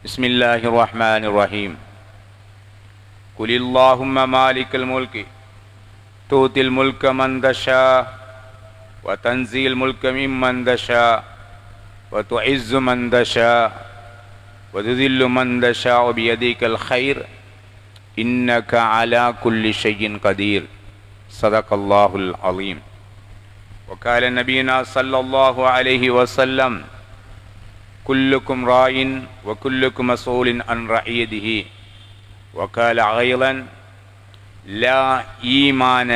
بسم الله الرحمن الرحيم قل اللهم مالك الملك تؤتي الملك من تشاء وتنزي الملك ممن تشاء وتعز من تشاء وتذل من تشاء بيدك الخير إنك على كل شيء قدير صدق الله العظيم. وقال نبينا صلى الله عليه وسلم كلكم راع وكلكم مسؤول عن رعيته. وقال أيضا لا إيمان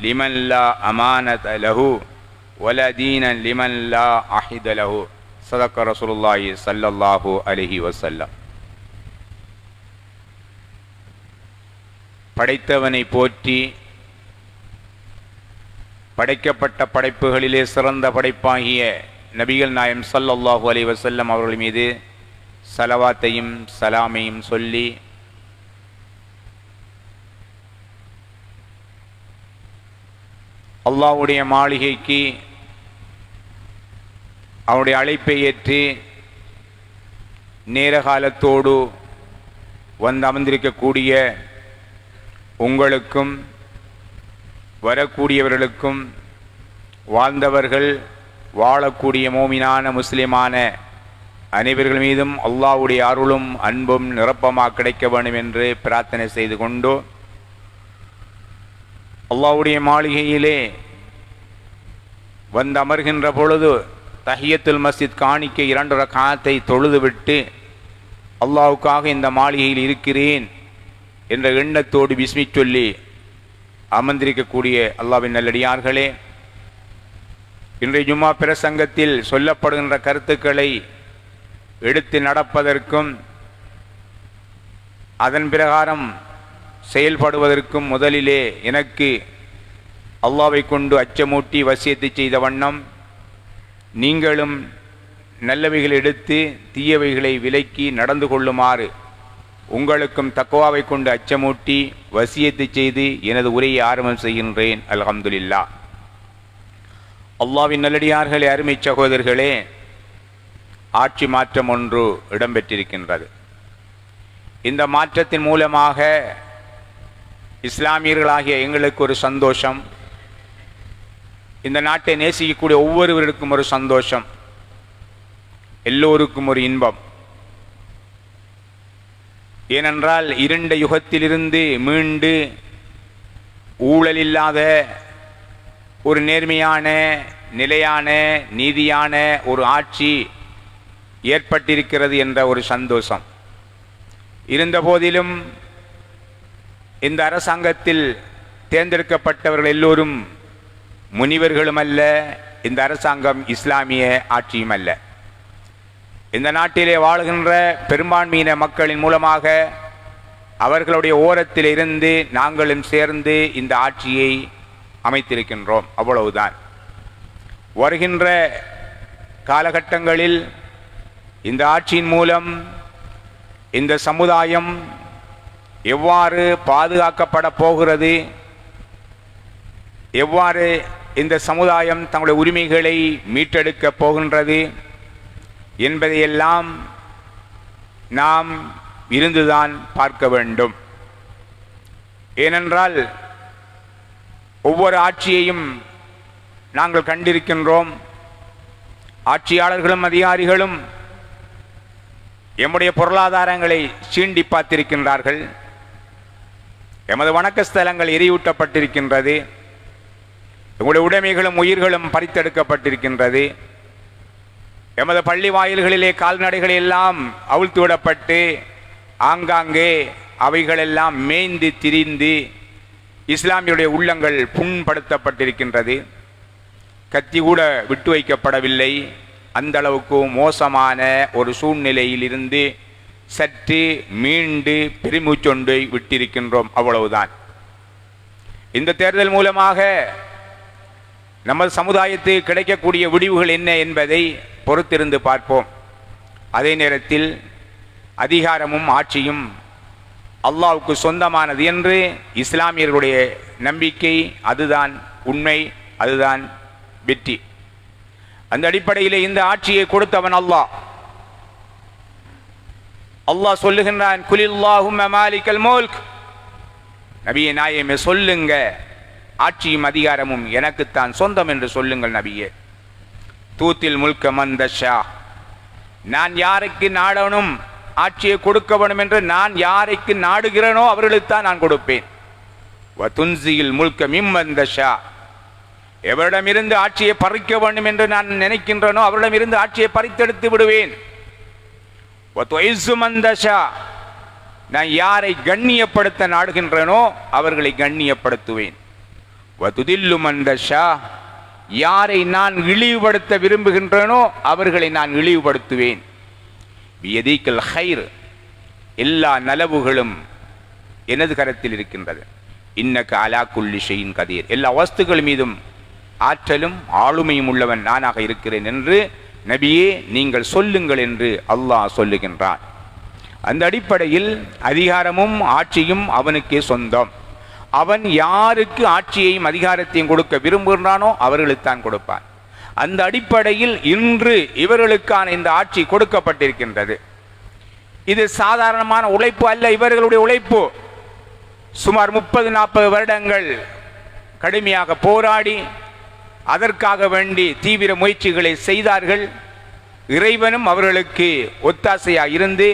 لمن لا أمانة له ولا دين لمن لا عهد له. صدق رسول الله صلى الله عليه وسلم. படைத்தவனை போற்றி படைக்கப்பட்ட படைப்புகளிலே சிறந்த படைப்பாகிய நபிகள் நாயம் ஸல்லல்லாஹு அலைஹி வஸல்லம் அவர்கள் மீது ஸலவாத்தையும் சலாமையும் சொல்லி அல்லாஹ்வுடைய மாளிகைக்கு அவருடைய அழைப்பை ஏற்று நேரகாலத்தோடு வந்து அமர்ந்திருக்கக்கூடிய உங்களுக்கும் வரக்கூடியவர்களுக்கும் வாழ்ந்தவர்கள் வாழக்கூடிய மோமினான முஸ்லிமான அனைவர்கள் மீதும் அல்லாஹ்வுடைய அருளும் அன்பும் நிரப்பமாக கிடைக்க வேண்டும் என்று பிரார்த்தனை செய்து கொண்டு அல்லாஹ்வுடைய மாளிகையிலே வந்து அமர்கின்ற பொழுது தஹியத்துல் மஸ்ஜித் காணிக்கை 2 ரக்காத்தை தொழுதுவிட்டு அல்லாஹ்வுக்காக இந்த மாளிகையில் இருக்கிறேன் என்ற எண்ணத்தோடு பிஸ்மி சொல்லி அமர்ந்திருக்கக்கூடிய அல்லாஹ்வின் நல்லடியார்களே, இன்றைய ஜும்மா பிரசங்கத்தில் சொல்லப்படுகின்ற கருத்துக்களை எடுத்து நடப்பதற்கும் அதன் பிரகாரம் செயல்படுவதற்கும் முதலிலே எனக்கு அல்லாஹ்வை கொண்டு அச்சமூட்டி வசியத்தை செய்த வண்ணம் நீங்களும் நல்லவைகளை எடுத்து தீயவைகளை விலக்கி நடந்து கொள்ளுமாறு உங்களுக்கும் தக்வாவை கொண்டு அச்சமூட்டி வசியத்தை செய்து எனது உரையை ஆரம்பம் செய்கின்றேன். அல்ஹம்துலில்லாஹ். அல்லாஹ்வின் நல்லடியார்களே, அருமை சகோதரர்களே, ஆட்சி மாற்றம் ஒன்று இடம்பெற்றிருக்கின்றது. இந்த மாற்றத்தின் மூலமாக இஸ்லாமியர்களாகிய எங்களுக்கு ஒரு சந்தோஷம், இந்த நாட்டை நேசிக்கக்கூடிய ஒவ்வொருவருக்கும் ஒரு சந்தோஷம், எல்லோருக்கும் ஒரு இன்பம். ஏனென்றால் இருண்ட யுகத்திலிருந்து மீண்டு ஊழல் இல்லாத ஒரு நேர்மையான நிலையான நீதியான ஒரு ஆட்சி ஏற்பட்டிருக்கிறது என்ற ஒரு சந்தோஷம் இருந்த போதிலும் இந்த அரசாங்கத்தில் தேர்ந்தெடுக்கப்பட்டவர்கள் எல்லோரும் முனிவர்களும் அல்ல, இந்த அரசாங்கம் இஸ்லாமிய ஆட்சியும் அல்ல. இந்த நாட்டிலே வாழுகின்ற பெரும்பான்மையின மக்களின் மூலமாக அவர்களுடைய ஓரத்தில் இருந்து நாங்களும் சேர்ந்து இந்த ஆட்சியை அமைத்திருக்கின்றோம். அவ்வளவுதான். வருகின்ற காலகட்டங்களில் இந்த ஆட்சியின் மூலம் இந்த சமுதாயம் எவ்வாறு பாதுகாக்கப்பட போகிறது, எவ்வாறு இந்த சமுதாயம் தங்களுடைய உரிமைகளை மீட்டெடுக்கப் போகின்றது என்பதையெல்லாம் நாம் இருந்துதான் பார்க்க வேண்டும். ஏனென்றால் ஒவ்வொரு ஆட்சியையும் நாங்கள் கண்டிருக்கின்றோம். ஆட்சியாளர்களும் அதிகாரிகளும் எம்முடைய பொருளாதாரங்களை சீண்டி பார்த்திருக்கின்றார்கள். எமது வணக்க ஸ்தலங்கள் எரியூட்டப்பட்டிருக்கின்றது. எங்களுடைய உடைமைகளும் உயிர்களும் பறித்தெடுக்கப்பட்டிருக்கின்றது. எமது பள்ளி வாயில்களிலே கால்நடைகள் எல்லாம் அவிழ்த்து விடப்பட்டு ஆங்காங்கே அவைகளெல்லாம் மேய்ந்து திரிந்து இஸ்லாமியுடைய உள்ளங்கள் புண்படுத்தப்பட்டிருக்கின்றது. கத்தி கூட விட்டு வைக்கப்படவில்லை. அந்த அளவுக்கு மோசமான ஒரு சூழ்நிலையில் இருந்து சற்று மீண்டு பெருமூச்சொன்றை விட்டிருக்கின்றோம். அவ்வளவுதான். இந்த தேர்தல் மூலமாக நமது சமுதாயத்துக்கு கிடைக்கக்கூடிய விடிவுகள் என்ன என்பதை பொறுத்திருந்து பார்ப்போம். அதே நேரத்தில் அதிகாரமும் ஆட்சியும் அல்லாஹ்வுக்கு சொந்தமானது என்று இஸ்லாமியர்களுடைய நம்பிக்கை. அதுதான் உண்மை, அதுதான் வெற்றி. அந்த அடிப்படையில் இந்த ஆட்சியை கொடுத்தவன் அல்லாஹ். அல்லாஹ் சொல்லுகின்றான், குலில்லாஹும்ம மாலிகல் முல்க், நபியே நாயகமே சொல்லுங்க, ஆட்சியும் அதிகாரமும் எனக்குத்தான் சொந்தம் என்று சொல்லுங்கள் நபியே. தூத்தில் முல்க மன் தஷா, நான் யாருக்கு நாடணும் ஆட்சியை கொடுக்க வேண்டும் என்று நான் யாருக்கு நாடுகிறேனோ அவர்களுக்குத்தான் நான் கொடுப்பேன். வதுன்சியில் முல்க மிம்மன் தஷா, எவரிடமிருந்து ஆட்சியை பறிக்க வேண்டும் என்று நான் நினைக்கின்றனோ அவரிடமிருந்து ஆட்சியை பறித்தெடுத்து விடுவேன். வதுஇஸ்ஸு மன் தஷா, நான் யாரை கண்ணியப்படுத்த நாடுகின்றனோ அவர்களை கண்ணியப்படுத்துவேன். வதுதில்லு மன் தஷா, யாரை நான் இழிவுபடுத்த விரும்புகின்றனோ அவர்களை நான் இழிவுபடுத்துவேன். பியதிகல் ஹைர், எல்லா நலவுகளும் எனது கரத்தில் இருக்கின்றது. இன்னக அலா குல்லி ஷைஇன் கதீர், எல்லா வஸ்துக்கள் மீதும் ஆற்றலும் ஆளுமையும் உள்ளவன் நானாக இருக்கிறேன் என்று நபியே நீங்கள் சொல்லுங்கள் என்று அல்லாஹ் சொல்லுகின்றான். அந்த அடிப்படையில் அதிகாரமும் ஆட்சியும் அவனுக்கே சொந்தம். அவன் யாருக்கு ஆட்சியையும் அதிகாரத்தையும் கொடுக்க விரும்புகின்றானோ அவர்களுக்குத்தான் கொடுப்பான். அந்த அடிப்படையில் இன்று இவர்களுக்கான இந்த ஆட்சி கொடுக்கப்பட்டிருக்கின்றது. இது சாதாரணமான உழைப்பு அல்ல, இவர்களுடைய உழைப்பு. சுமார் 30-40 வருடங்கள் கடுமையாக போராடி அதற்காக வேண்டி தீவிர முயற்சிகளை செய்தார்கள். இறைவனும் அவர்களுக்கு ஒத்தாசையாக இருந்து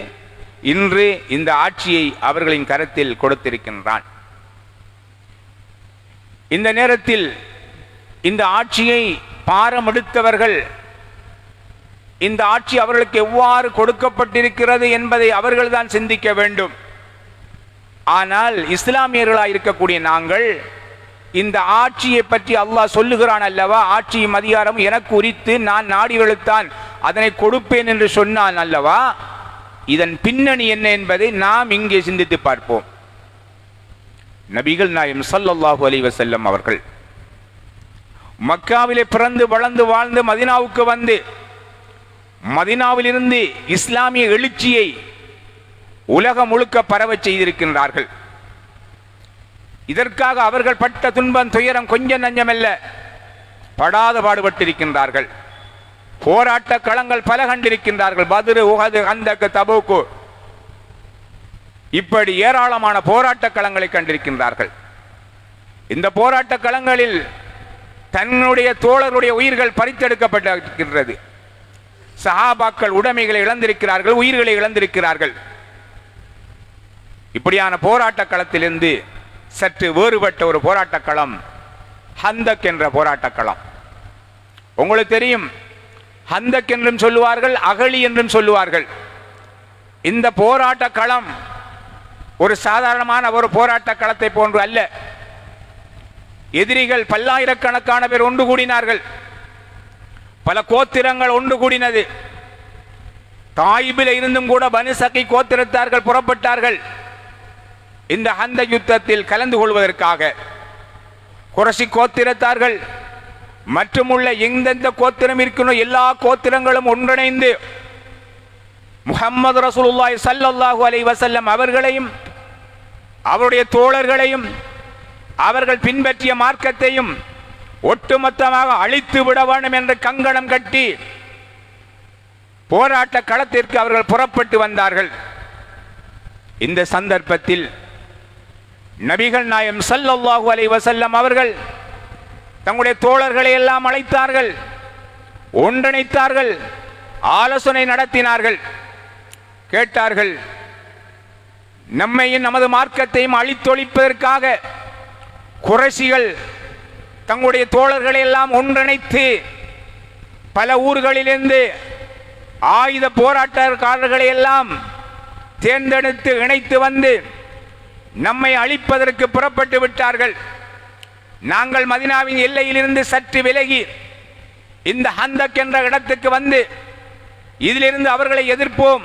இன்று இந்த ஆட்சியை அவர்களின் கரத்தில் கொடுத்திருக்கின்றான். இந்த நேரத்தில் இந்த ஆட்சியை பாரமெடுத்தவர்கள் இந்த ஆட்சி அவர்களுக்கு எவ்வாறு கொடுக்கப்பட்டிருக்கிறது என்பதை அவர்கள்தான் சிந்திக்க வேண்டும். ஆனால் இஸ்லாமியர்களாக இருக்கக்கூடிய நாங்கள் இந்த ஆட்சியை பற்றி அல்லாஹ் சொல்லுகிறான் அல்லவா, ஆட்சியும் அதிகாரம் எனக்கு உரித்து நான் நாடி வெளுத்தான் அதனை கொடுப்பேன் என்று சொன்னான் அல்லவா, இதன் பின்னணி என்ன என்பதை நாம் இங்கே சிந்தித்து பார்ப்போம். நபிகள் நாயகம் ஸல்லல்லாஹு அலைஹி வஸல்லம் அவர்கள் மக்காவிலே பிறந்து வளர்ந்து வாழ்ந்து மதீனாவுக்கு வந்து மதீனாவிலிருந்து இஸ்லாமிய எழுச்சியை உலகம் முழுக்க பரவச் செய்திருக்கின்றார்கள். இதற்காக அவர்கள் பட்ட துன்பம் துயரம் கொஞ்சம் நஞ்சமல்ல, படாத பாடுபட்டிருக்கின்றார்கள். போராட்ட களங்கள் பல கண்டிருக்கின்றார்கள். பத்ரு, உஹது, கந்தக், தபூக், இப்படி ஏராளமான போராட்ட களங்களை கண்டிருக்கின்றார்கள். இந்த போராட்ட களங்களில் தன்னுடைய தோழருடைய உயிர்கள் பறித்தெடுக்கப்பட்டிருக்கின்றது. சஹாபாக்கள் உடைமைகளை இழந்திருக்கிறார்கள், உயிர்களை இழந்திருக்கிறார்கள். இப்படியான போராட்ட களத்திலிருந்து சற்று வேறுபட்ட ஒரு போராட்ட களம் ஹந்தக் என்ற போராட்ட களம். உங்களுக்கு தெரியும், ஹந்தக் என்றும் சொல்லுவார்கள், அகழி என்றும் சொல்லுவார்கள். இந்த போராட்ட களம் ஒரு சாதாரணமான ஒரு போராட்ட களத்தை போன்று அல்ல. எதிரிகள் பல்லாயிரக்கணக்கான பேர் ஒன்று கூடினார்கள். பல கோத்திரங்கள் ஒன்று கூடினது. தாயிபில் இருந்தும் கூட பனு சகி கோத்திரத்தார்கள் புறப்பட்டார்கள் இந்த ஹந்த யுத்தத்தில் கலந்து கொள்வதற்காக. குறைஷி கோத்திரத்தார்கள் மற்றும் உள்ள எந்தெந்த கோத்திரம் இருக்கணும் எல்லா கோத்திரங்களும் ஒன்றிணைந்து முஹம்மது ரசூலுல்லாஹி ஸல்லல்லாஹு அலைஹி வஸல்லம் அவர்களையும் அவருடைய தோழர்களையும் அவர்கள் பின்பற்றிய மார்க்கத்தையும் ஒட்டுமொத்தமாக அழித்து விட வேண்டும் என்று கங்கணம் கட்டி போராட்ட களத்திற்கு அவர்கள் புறப்பட்டு வந்தார்கள். இந்த சந்தர்ப்பத்தில் நபிகள் நாயகம் ஸல்லல்லாஹு அலைஹி வஸல்லம் அவர்கள் தங்களுடைய தோழர்களை எல்லாம் அழைத்தார்கள், ஒன்றிணைத்தார்கள், ஆலோசனை நடத்தினார்கள். கேட்டார்கள், நம்மையும் நமது மார்க்கத்தையும் அழித்தொழிப்பதற்காக குறைஷிகள் தங்களுடைய தோழர்களை எல்லாம் ஒன்றிணைத்து பல ஊர்களிலிருந்து ஆயுத போராட்டக்காரர்களை எல்லாம் தேர்ந்தெடுத்து இணைத்து வந்து நம்மை அழிப்பதற்கு புறப்பட்டு விட்டார்கள். நாங்கள் மதீனாவின் எல்லையிலிருந்து சற்று விலகி இந்த ஹந்தக் என்ற இடத்துக்கு வந்து இதிலிருந்து அவர்களை எதிர்ப்போம்.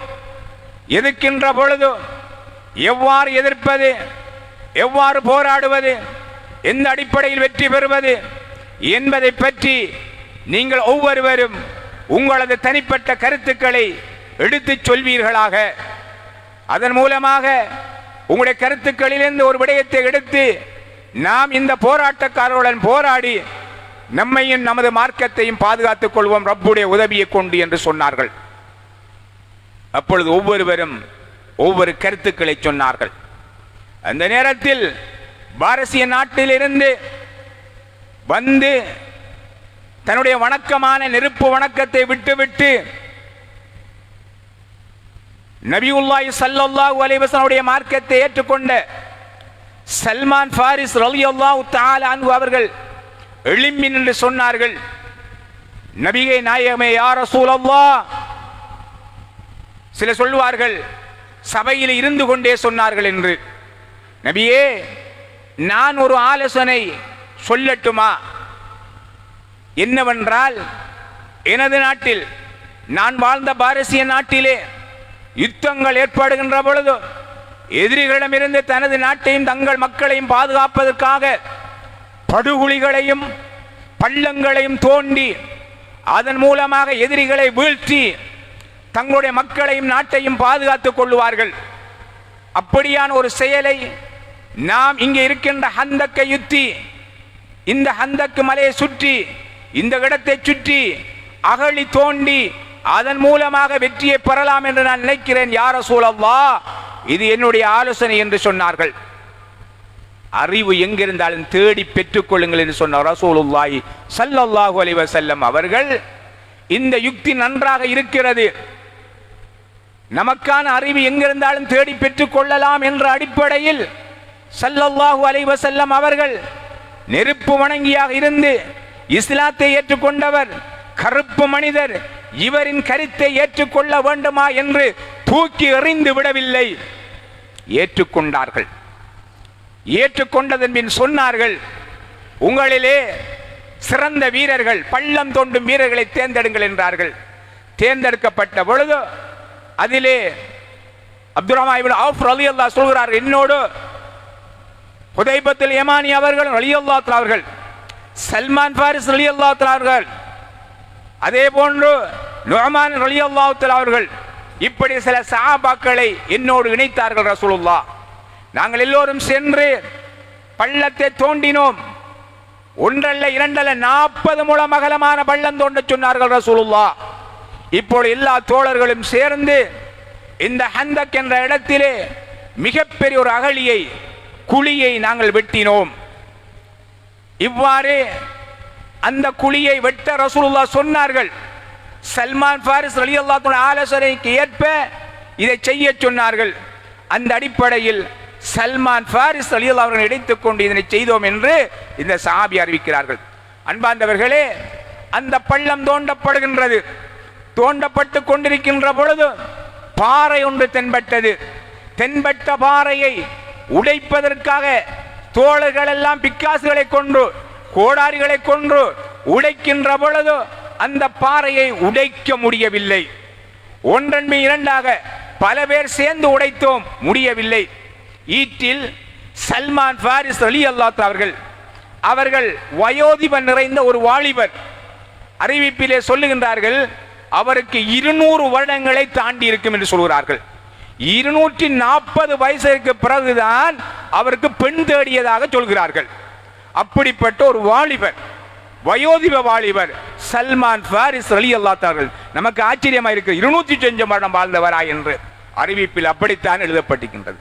எதிர்க்கின்ற பொழுது எவ்வாறு எதிர்ப்பது, எவ்வாறு போராடுவது, எந்த அடிப்படையில் வெற்றி பெறுவது என்பதை பற்றி நீங்கள் ஒவ்வொருவரும் உங்களது தனிப்பட்ட கருத்துக்களை எடுத்துச் சொல்வீர்களாக. அதன் மூலமாக உங்களுடைய கருத்துக்களிலிருந்து ஒரு விடயத்தை எடுத்து நாம் இந்த போராட்டக்காரர்களுடன் போராடி நம்மையும் நமது மார்க்கத்தையும் பாதுகாத்துக் கொள்வோம் ரப்புடைய உதவியை கொண்டு என்று சொன்னார்கள். அப்பொழுது ஒவ்வொருவரும் ஒவ்வொரு கருத்துக்களை சொன்னார்கள். அந்த நேரத்தில் பாரசீக நாட்டிலிருந்து வந்து தன்னுடைய வணக்கமான நெருப்பு வணக்கத்தை விட்டுவிட்டு நபியுல்லாஹி ஸல்லல்லாஹு அலைஹி வஸல்லம் மார்க்கத்தை ஏற்றுக்கொண்ட சல்மான் ஃபாரிஸ் ரலியல்லாஹு தஆலா அன்ஹு அவர்கள் எழும்பி நின்று சொன்னார்கள், நபியே நாயகமே யா ரசூலல்லாஹ். சில சொல்வார்கள் சபையில் இருந்து கொண்டே சொன்னார்கள் என்று. நபியே, நான் ஒரு ஆலோசனை சொல்லட்டுமா? என்னவென்றால், எனது நாட்டில், நான் வாழ்ந்த பாரசீக நாட்டிலே யுத்தங்கள் ஏற்படுகின்ற பொழுது எதிரிகளிடமிருந்து தனது நாட்டையும் தங்கள் மக்களையும் பாதுகாப்பதற்காக படுகுழிகளையும் பள்ளங்களையும் தோண்டி அதன் மூலமாக எதிரிகளை வீழ்த்தி தங்களுடைய மக்களையும் நாட்டையும் பாதுகாத்துக் கொள்வார்கள். அப்படியான ஒரு செயலை நாம் இங்கே இருக்கின்ற ஹந்தக்கை யுத்தி, இந்த ஹந்தக்கு மலையை சுற்றி, இந்த இடத்தை சுற்றி அகழி தோண்டி அதன் மூலமாக வெற்றியை பெறலாம் என்று நான் நினைக்கிறேன் யா ரசூலல்லாஹ். இது என்னுடைய ஆலோசனை என்று சொன்னார்கள். அறிவு எங்கிருந்தாலும் தேடி பெற்றுக் கொள்ளுங்கள் என்று சொன்னார் ரசூலுல்லாஹி ஸல்லல்லாஹு அலைஹி வஸல்லம் அவர்கள். இந்த யுக்தி நன்றாக இருக்கிறது, நமக்கான அறிவு எங்கிருந்தாலும் தேடி பெற்றுக் கொள்ளலாம் என்ற அடிப்படையில் ஸல்லல்லாஹு அலைஹி வஸல்லம் அவர்கள் நெருப்பு வணங்கியாக இருந்து இஸ்லாத்தை ஏற்றுக்கொண்டவர், கருப்பு மனிதர், இவரின் கருத்தை ஏற்றுக்கொள்ள வேண்டுமா என்று தூக்கி எறிந்து விடவில்லை, ஏற்றுக்கொண்டார்கள். ஏற்றுக்கொண்டதன் பின் சொன்னார்கள், உங்களிலே சிறந்த வீரர்கள், பள்ளம் தோண்டும் வீரர்களை தேர்ந்தெடுங்கள் என்றார்கள். தேர்ந்தெடுக்கப்பட்ட பொழுது அதிலே அப்துர்ரஹ்மான் இப்னு அவ்ஃப் ரலியல்லாஹு சொல்கிறார்கள், என்னோடு ஹுதைபத்துல் யமானி அவர்கள் ரலியல்லாஹு தஆலா அவர்கள், சல்மான் ஃபாரிஸ் ரலியல்லாஹு தஆலா அவர்கள், அதே போன்று நுஅமான் ரலியல்லாஹு தஆலா அவர்கள், இப்படி சில சஹாபாக்களை என்னோடு இணைத்தார்கள் ரசூலுல்லாஹ். நாங்கள் எல்லோரும் சென்று பள்ளத்தை தோண்டினோம். ஒன்றல்ல இரண்டல்ல 40 முழம் அகலமான பள்ளம் தோண்ட சொன்னார்கள் ரசூலுல்லாஹ். இப்போது எல்லா தோழர்களும் சேர்ந்து இந்த ஹந்தக் என்ற இடத்திலே மிகப்பெரிய ஒரு அகழியை, குழியை நாங்கள் வெட்டினோம். இவ்வாறு அந்த குழியை வெட்ட ரசூலுல்லாஹ் சொன்னார்கள். சல்மான் ஃபாரிஸ் ரலியல்லாஹு அன்ஹு ஆலோசனைக்கு ஏற்ப இதை செய்ய சொன்னார்கள். அந்த அடிப்படையில் சல்மான் ஃபாரிஸ் ரலியல்லாஹு அன்ஹு இணைத்துக் கொண்டு இதனை செய்தோம் என்று இந்த சஹாபி அறிவிக்கிறார்கள். அன்பார்ந்தவர்களே, அந்த பள்ளம் தோண்டப்படுகின்றது. தோண்டப்பட்டு கொண்டிருக்கின்ற பொழுது பாறை ஒன்று தென்பட்டது. தென்பட்ட பாறையை உடைப்பதற்காக தோழர்கள் எல்லாம் பிக்காசுகளை கொண்டு, கோடாரிகளை கொண்டு உடைக்கின்ற பொழுது அந்த பாறையை உடைக்க முடியவில்லை. ஒன்றன் பின் இரண்டாக பல பேர் சேர்ந்து உடைத்தோம், முடியவில்லை. ஈட்டில் சல்மான் ஃபாரிஸ் ரலியல்லாஹு அவர்கள், அவர்கள் வயோதிபம் நிறைந்த ஒரு வாலிபர். அறிவிப்பிலே சொல்லுகின்றார்கள், அவருக்கு 200 வருடங்களை தாண்டி இருக்கும் என்று சொல்கிறார்கள். 240 வயசுக்கு பிறகுதான் அவருக்கு பெண் தேடியதாக சொல்கிறார்கள். அப்படிப்பட்ட ஒரு வாலிபர், வயோதிப வாலிபர் சல்மான் ஃபாரிஸ் ரலியல்லாஹு அவர்கள். நமக்கு ஆச்சரியமா இருக்கு, 205 வருடம் வாழ்ந்தவரா என்று அறிவிப்பில் அப்படித்தான் எழுதப்பட்டிருக்கின்றது.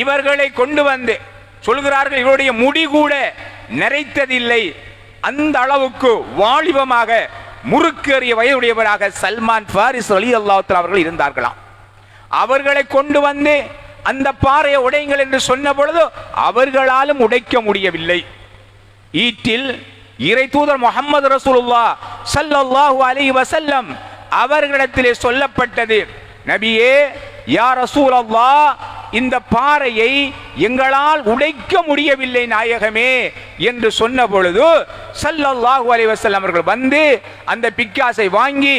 இவர்களை கொண்டு வந்து சொல்கிறார்கள், இவருடைய முடி கூட நரைத்ததில்லை, அந்த அளவுக்கு வாலிபமாக முறுக்கேறிய வயதுடையவராக சல்மான் ஃபாரிஸ் ரலியல்லாஹு அவர்கள் இருந்தார்களாம். அவர்களை கொண்டு வந்து அந்த பாறையை உடையுங்கள் என்று சொன்ன பொழுது அவர்களாலும் உடைக்க முடியவில்லை. ஈட்டில் இறை தூதர் முஹம்மது ரசூலுல்லாஹ் ஸல்லல்லாஹு அலைஹி வஸல்லம் அவர்களிடத்திலே சொல்லப்பட்டது, நபியே யா ரசூலல்லாஹ், இந்த பாறையை எங்களால் உடைக்க முடியவில்லை நாயகமே என்று சொன்ன பொழுது ஸல்லல்லாஹு அலைஹி வஸல்லம் அவர்கள் வந்து அந்த பிக்காசை வாங்கி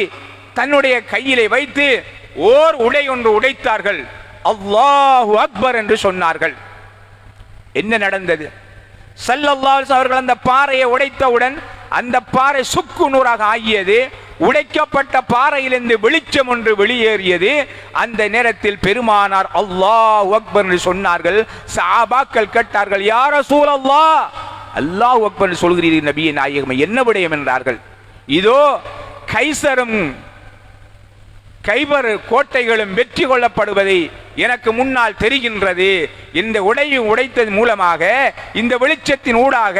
தன்னுடைய கையிலே வைத்து ஓர் உடை ஒன்று உடைத்தார்கள். அல்லாஹு அக்பர் என்று சொன்னார்கள். என்ன நடந்தது? ஸல்லல்லாஹு அலைஹி வஸல்லம் அவர்கள் அந்த பாறையை உடைத்தவுடன் அந்த பாறை சுக்கு நூறாக ஆகியது. உடைக்கப்பட்ட பாறையிலிருந்து வெளிச்சம் ஒன்று வெளியேறியது. அந்த நேரத்தில் பெருமானார் அல்லாஹு அக்பர் என்று சொன்னார்கள். சஹாபாக்கள் கேட்டார்கள், யா ரசூலல்லாஹ், அல்லாஹு அக்பர் என்று சொல்கிறீர்கள் நபியே நாயகமே, என்ன விடயம் என்றார்கள். இதோ கைபர் கோட்டைகளும் வெற்றி கொள்ளப்படுவதை எனக்கு முன்னால் தெரிகின்றது. இந்த உடைத்தது மூலமாக இந்த வெளிச்சத்தின் ஊடாக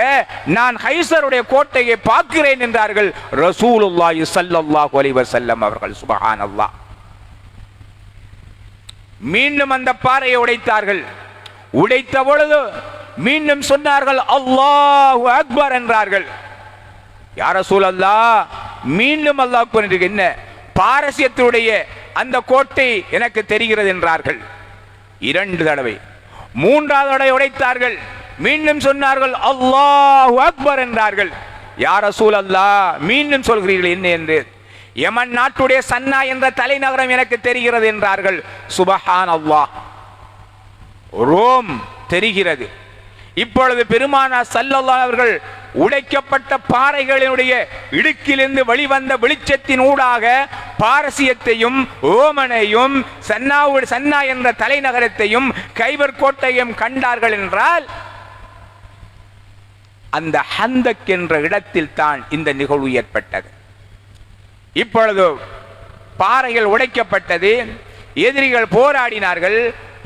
நான் கைசருடைய கோட்டையை பார்க்கிறேன் என்றார்கள் ரசூலுல்லாஹி ஸல்லல்லாஹு அலைஹி வஸல்லம் அவர்கள். சுப்ஹானல்லாஹ். மீண்டும் அந்த பாறையை உடைத்தார்கள். உடைத்த பொழுது மீண்டும் சொன்னார்கள் அல்லாஹு அக்பர் என்றார்கள். யா ரசூலல்லாஹ், மீண்டும் அல்லாஹ் அக்பர். என்ன பாரசீகத்துடைய அந்த கோட்டை எனக்கு தெரிகிறது என்றார்கள். 2 தடவை. 3வது தடவை உடைத்தார்கள். மீண்டும் சொன்னார்கள் அல்லாஹு அக்பர் என்றார்கள். யா ரசூலல்லாஹ், மீண்டும் சொல்கிறீர்கள் என்ன என்று? யமன் நாட்டுடைய சன்னா என்ற தலைநகரம் எனக்கு தெரிகிறது என்றார்கள். சுப்ஹானல்லாஹ். ரோம் தெரிகிறது. இப்பொழுது பெருமானார் ஸல்லல்லாஹு அவர்கள் உடைக்கப்பட்ட பாறைகளினுடைய இடுக்கிலிருந்து வெளிவந்த வெளிச்சத்தின் ஊடாக பாரசீகத்தையும் ஓமனையும் சன்னா என்ற தலைநகரத்தையும் கைபர் கோட்டையும் கண்டார்கள் என்றால் அந்த ஹந்தக் என்ற இடத்தில் தான் இந்த நிகழ்வு ஏற்பட்டது. இப்பொழுது பாறைகள் உடைக்கப்பட்டது. எதிரிகள் போராடினார்கள்.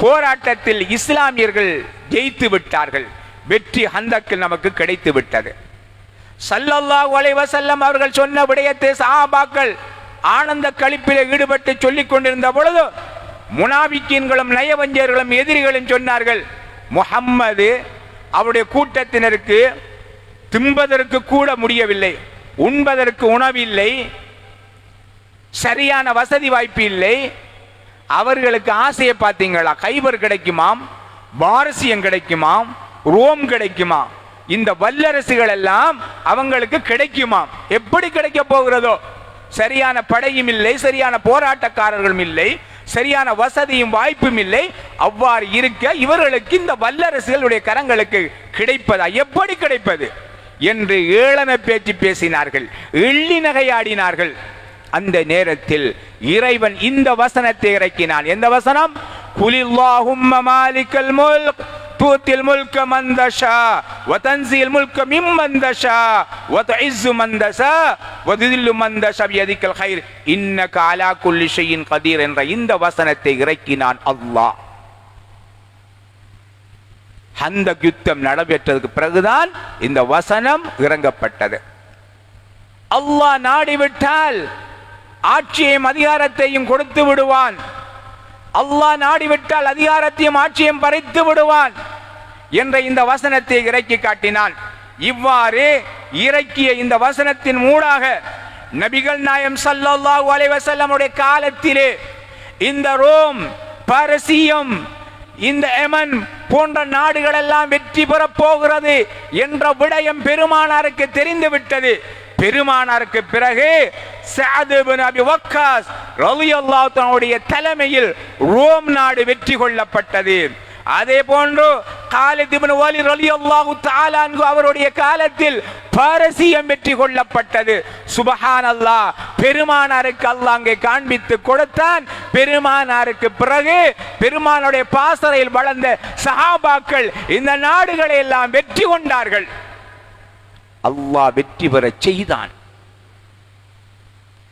போராட்டத்தில் இஸ்லாமியர்கள் ஜெயித்து விட்டார்கள். வெற்றி ஹந்தக்கில் நமக்கு கிடைத்து விட்டது. ஸல்லல்லாஹு அலைஹி வஸல்லம் அவர்கள் சொன்ன விடயத்தை சஹாபாக்கள் ஆனந்த களிப்பிலே ஈடுபட்டு சொல்லிக் கொண்டிருந்த பொழுது முனாபிக்கீன்களும் நயவஞ்சர்களும் எதிரிகளும் சொன்னார்கள், முஹம்மது அவருடைய கூட்டத்தினருக்கு தின்பதற்கு கூட முடியவில்லை, உண்பதற்கு உணவில்லை, சரியான வசதி வாய்ப்பு இல்லை. அவர்களுக்கு ஆசையை பார்த்தீங்களா? கைபர் கிடைக்குமாம், பாரசீகம் கிடைக்குமாம், ரோம் கிடைக்குமா, இந்த வல்லரசுகள் எல்லாம் அவங்களுக்கு கிடைக்குமாம். எப்படி கிடைக்க போகிறதோ? சரியான படையும் இல்லை, சரியான போராட்டக்காரர்களும் இல்லை, சரியான வசதியும் வாய்ப்பும் இல்லை. அவ்வாறு இருக்க இவர்களுக்கு இந்த வல்லரசுகளுடைய கரங்களுக்கு கிடைப்பதா? எப்படி கிடைப்பது என்று ஏளன பேச்சு பேசினார்கள், எள்ளி நகையாடினார்கள். அந்த நேரத்தில் இறைவன் இந்த வசனத்தை இறக்கினான். எந்த வசனம்? குலில்லாஹும்ம மாலிகல் முல்க் துத்தில் முல்க மன் தஷா வ தன்ஸில் முல்க மிம்மன் தஷா வ துஇஸ்ஸு மன் தஷா வ துதில்லு மன் தஷா பியதிக்கல் கைர் இன்னக அலா குல்லி ஷைஇன் கதீர் என்ற இந்த வசனத்தை இறக்கினான் அல்லாஹ். ஹந்தக் யுத்தம் நடைபெற்றதுக்கு பிறகுதான் இந்த வசனம் இறங்கப்பட்டது. அல்லாஹ் நாடிவிட்டால் ஆட்சியையும் அதிகாரத்தையும் கொடுத்து விடுவான். அல்லாஹ் நாடிவிட்டால் அதிகாரத்தையும் ஆட்சியையும் பறித்து விடுவான் என்ற இந்த வசனத்தை இறக்கி காட்டினான். இவ்வாறு இறக்கிய இந்த வசனத்தின் மூலமாக நபிகள் நாயகம் ஸல்லல்லாஹு அலைஹி வஸல்லம் உடைய காலத்திலே இந்த ரோம், பாரசீகம், இந்த யமன் போன்ற நாடுகள் எல்லாம் வெற்றி பெறப் போகிறது என்ற விடயம் பெருமானாருக்கு தெரிந்து விட்டது. பெருமானாருக்கு பிறகு சஅத் இப்னு அபி வக்காஸ் ரலியல்லாஹு தஆலாவுடைய தலைமையில் ரோம் நாடு வெற்றி கொள்ளப்பட்டது. அதே போன்று காலித் இப்னு வலீத் ரலியல்லாஹு தஆலா அன்ஹு அவருடைய காலத்தில் பாரசீகம் வெற்றி கொள்ளப்பட்டது. சுப்ஹானல்லாஹ். பெருமானாருக்கு அல்லாஹ் அங்கே காண்பித்து கொடுத்தான். பெருமானாருக்கு பிறகு பெருமானுடைய பாசறையில் வளர்ந்த சஹாபாக்கள் இந்த நாடுகளை எல்லாம் வெற்றி கொண்டார்கள். அல்லாஹ் வெற்றி பெற செய்தான்.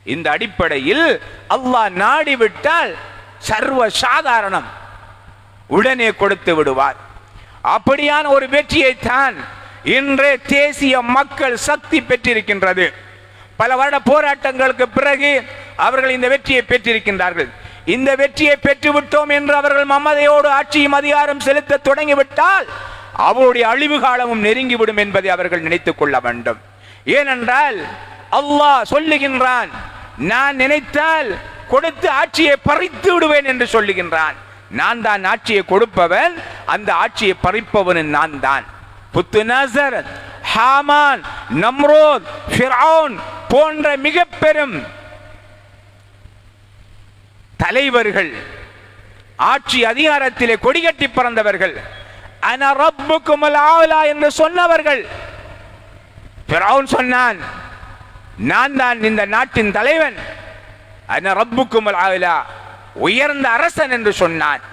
இந்த அடிப்படையில் அல்லாஹ் நாடிவிட்டால் சர்வ சாதாரணம், உடனே கொடுத்து விடுவார். அப்படியான ஒரு வெற்றியை தான் இன்று தேசிய மக்கள் சக்தி பெற்றிருக்கின்றது. பல வருட போராட்டங்களுக்கு பிறகு அவர்கள் இந்த வெற்றியை பெற்றிருக்கின்றார்கள். இந்த வெற்றியை பெற்றுவிட்டோம் என்று அவர்கள் மமதையோடு ஆட்சியும் அதிகாரம் செலுத்த தொடங்கிவிட்டால் அவருடைய அழிவு காலமும் நெருங்கிவிடும் என்பதை அவர்கள் நினைத்துக் கொள்ள வேண்டும். ஏனென்றால் அல்லாஹ் சொல்லுகின்றான், நான் நினைத்தால் கொடுத்து ஆட்சியை பறித்து விடுவேன் என்று சொல்லுகின்றான். நான் தான் ஆட்சியை கொடுப்பவன், அந்த ஆட்சியை பறிப்பவன் நான் தான். புத்துநஸர், ஹாமான், நம்ரோத், ஃபிரௌன் போன்ற மிக பெரும் தலைவர்கள், ஆட்சி அதிகாரத்திலே கொடிகட்டி பறந்தவர்கள், அன ரப்புக்குமுல் ஆலா என்று சொன்னவர்கள். ஃபிரௌன் சொன்னான், நான் தான் இந்த நாட்டின் தலைவன், அன ரப்புக்குமுல் ஆலா, உயர்ந்த அரசன் என்று சொன்னான்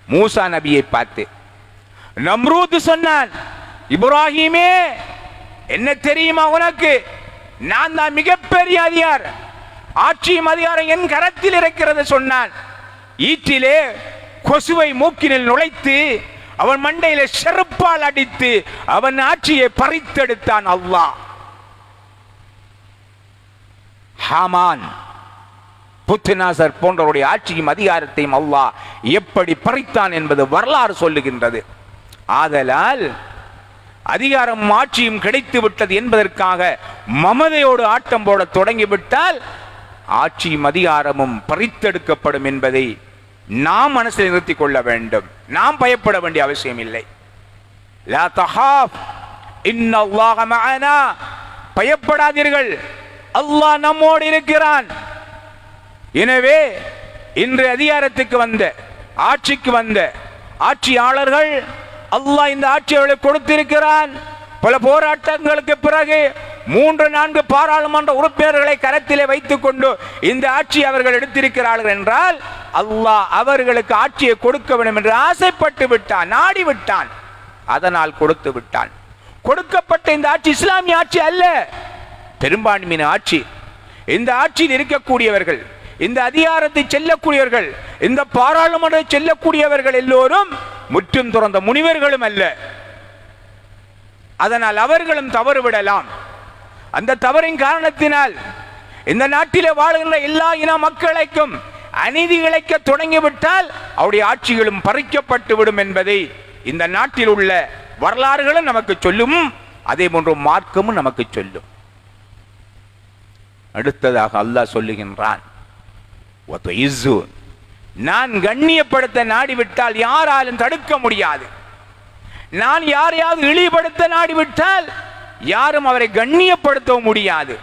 மூசா நபியை பார்த்து. நம்ரூத் சொன்னான், இப்ராஹிமே என்ன தெரியுமா உனக்கு, நான் தான் மிகப்பெரிய அதிகார், ஆட்சியும் அதிகாரம் என் கரத்தில் இருக்கிறது சொன்னான். ஈட்டிலே கொசுவை மூக்கினில் நுழைத்து அவன் மண்டையில செருப்பால் அடித்து அவன் ஆட்சியை பறித்தெடுத்தான் அல்லாஹ். ஹாமான், புத்னாசர் போன்றவருடைய ஆட்சியும் அதிகாரத்தையும் அல்லாஹ் எப்படி பறித்தான் என்பது வரலாறு சொல்லுகின்றது. ஆதலால் அதிகாரம் ஆட்சியும் கிடைத்து விட்டது என்பதற்காக மமதையோடு ஆட்டம் போட தொடங்கிவிட்டால் ஆட்சியும் அதிகாரமும் பறித்தெடுக்கப்படும் என்பதை நாம் மனசில் நிறுத்திக் கொள்ள வேண்டும். நாம் பயப்பட வேண்டிய அவசியம் இல்லை. லா தஹாப் இன்னல்லாஹ மஅனா, பயப்படாதீர்கள், அல்லாஹ் நம்மோடு இருக்கிறான். எனவே இன்று அதிகாரத்துக்கு வந்த ஆட்சிக்கு வந்த ஆட்சியாளர்கள் அல்லாஹ் இந்த ஆட்சியை கொடுத்திருக்கிறான். பல போராட்டங்களுக்கு பிறகு 3-4 பாராளுமன்ற உறுப்பினர்களை கரத்திலே வைத்துக் கொண்டு இந்த ஆட்சி அவர்கள் எடுத்திருக்கிறார்கள் என்றால் அல்லாஹ் அவர்களுக்கு ஆட்சியை கொடுக்க வேண்டும் என்று ஆசைப்பட்டு விட்டான், நாடி விட்டான், அதனால் கொடுத்து விட்டான். கொடுக்கப்பட்ட இந்த ஆட்சி இஸ்லாமிய ஆட்சி அல்ல, பெரும்பான்மையின் ஆட்சி. இந்த ஆட்சியில் இருக்கக்கூடியவர்கள், இந்த அதிகாரத்தை செல்லக்கூடியவர்கள், இந்த பாராளுமன்றத்தை செல்லக்கூடியவர்கள் எல்லோரும் முற்றும் துறந்த முனிவர்களும் அல்ல. அதனால் அவர்களும் தவறு விடலாம். அந்த தவறின் காரணத்தினால் இந்த நாட்டிலே வாழ்கின்ற எல்லா இன மக்களுக்கும் அநீதி இழைக்க தொடங்கிவிட்டால் அவருடைய ஆட்சிகளும் பறிக்கப்பட்டு விடும் என்பதை இந்த நாட்டில் உள்ள வரலாறுகளும் நமக்கு சொல்லும். அதே போன்று மார்க்கமும் நமக்கு சொல்லும். அடுத்ததாக அல்லாஹ் சொல்லுகின்றான், நான் கண்ணியப்படுத்த நாடிவிட்டால் யாராலும் தடுக்க முடியாது. நான் யாரையாவது இழிவுபடுத்த நாடிவிட்டால் யாரும் அவரை கண்ணியப்படுத்த முடியாது.